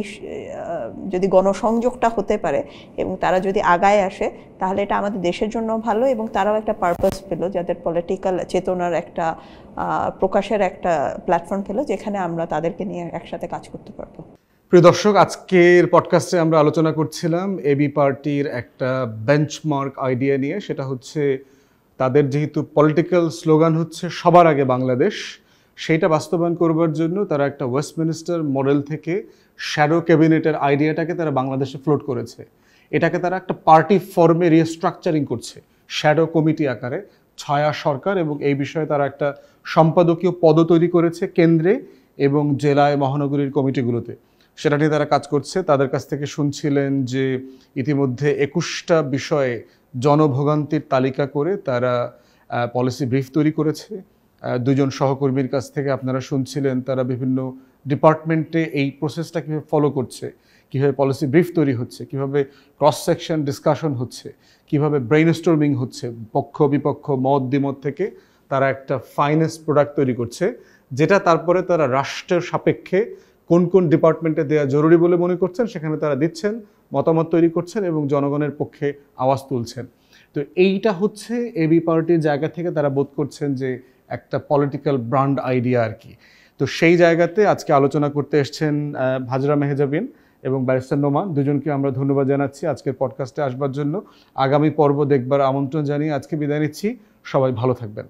যদি গণসংযোগটা হতে পারে এবং তারা যদি আগায় আসে, তাহলে এটা আমাদের দেশের জন্য ভালো এবং তারাও একটা পারপাস পেল, যাদের পলিটিক্যাল চেতনার একটা প্রকাশের একটা প্ল্যাটফর্ম পেল, যেখানে আমরা তাদেরকে নিয়ে একসাথে কাজ করতে পারবো। প্রিয় দর্শক, আজকের পডকাস্টে আমরা আলোচনা করছিলাম এবি পার্টির একটা বেঞ্চমার্ক আইডিয়া নিয়ে। সেটা হচ্ছে তাদের যেহেতু পলিটিক্যাল স্লোগান হচ্ছে সবার আগে বাংলাদেশ, সেইটা বাস্তবায়ন করবার জন্য তারা একটা ওয়েস্টমিনিস্টার মডেল থেকে শ্যাডো ক্যাবিনেটের আইডিয়াটাকে তারা বাংলাদেশে ফ্লোট করেছে। এটাকে তারা একটা পার্টি ফর্মে রিস্ট্রাকচারিং করছে শ্যাডো কমিটি আকারে, ছায়া সরকার, এবং এই বিষয়ে তারা একটা সম্পাদকীয় পদ তৈরি করেছে কেন্দ্রে এবং জেলায় মহানগরীর কমিটিগুলোতে। সেটা নিয়ে তারা কাজ করছে। তাদের কাছ থেকে শুনছিলেন যে ইতিমধ্যে 21টা বিষয়ে জনভোগান্তির তালিকা করে তারা পলিসি ব্রিফ তৈরি করেছে। দুজন সহকর্মীর কাছ থেকে আপনারা শুনছিলেন তারা বিভিন্ন ডিপার্টমেন্টে এই প্রসেসটা কীভাবে ফলো করছে, কীভাবে পলিসি ব্রিফ তৈরি হচ্ছে, কীভাবে ক্রস সেকশন ডিসকাশন হচ্ছে, কীভাবে ব্রেইনস্টর্মিং হচ্ছে, পক্ষ বিপক্ষ মত দ্বিমত থেকে তারা একটা ফাইনেস্ট প্রোডাক্ট তৈরি করছে, যেটা তারপরে তারা রাষ্ট্রের সাপেক্ষে কোন কোন ডিপার্টমেন্টে দেওয়া জরুরি বলে মনে করছেন সেখানে তারা দিচ্ছেন, মতামত তৈরি করছেন এবং জনগণের পক্ষে আওয়াজ তুলছেন। তো এইটা হচ্ছে এবি পার্টির জায়গা থেকে তারা বোধ করছেন যে একটা পলিটিক্যাল ব্র্যান্ড আইডিয়া আর কি। তো সেই জায়গাতে আজকে আলোচনা করতে এসছেন হাজরা মেহজাবিন এবং ব্যারিস্টার নোমান, দুজনকে আমরা ধন্যবাদ জানাচ্ছি আজকের পডকাস্টে আসবার জন্য। আগামী পর্ব দেখবার আমন্ত্রণ জানিয়ে আজকে বিদায় নিচ্ছি। সবাই ভালো থাকবেন।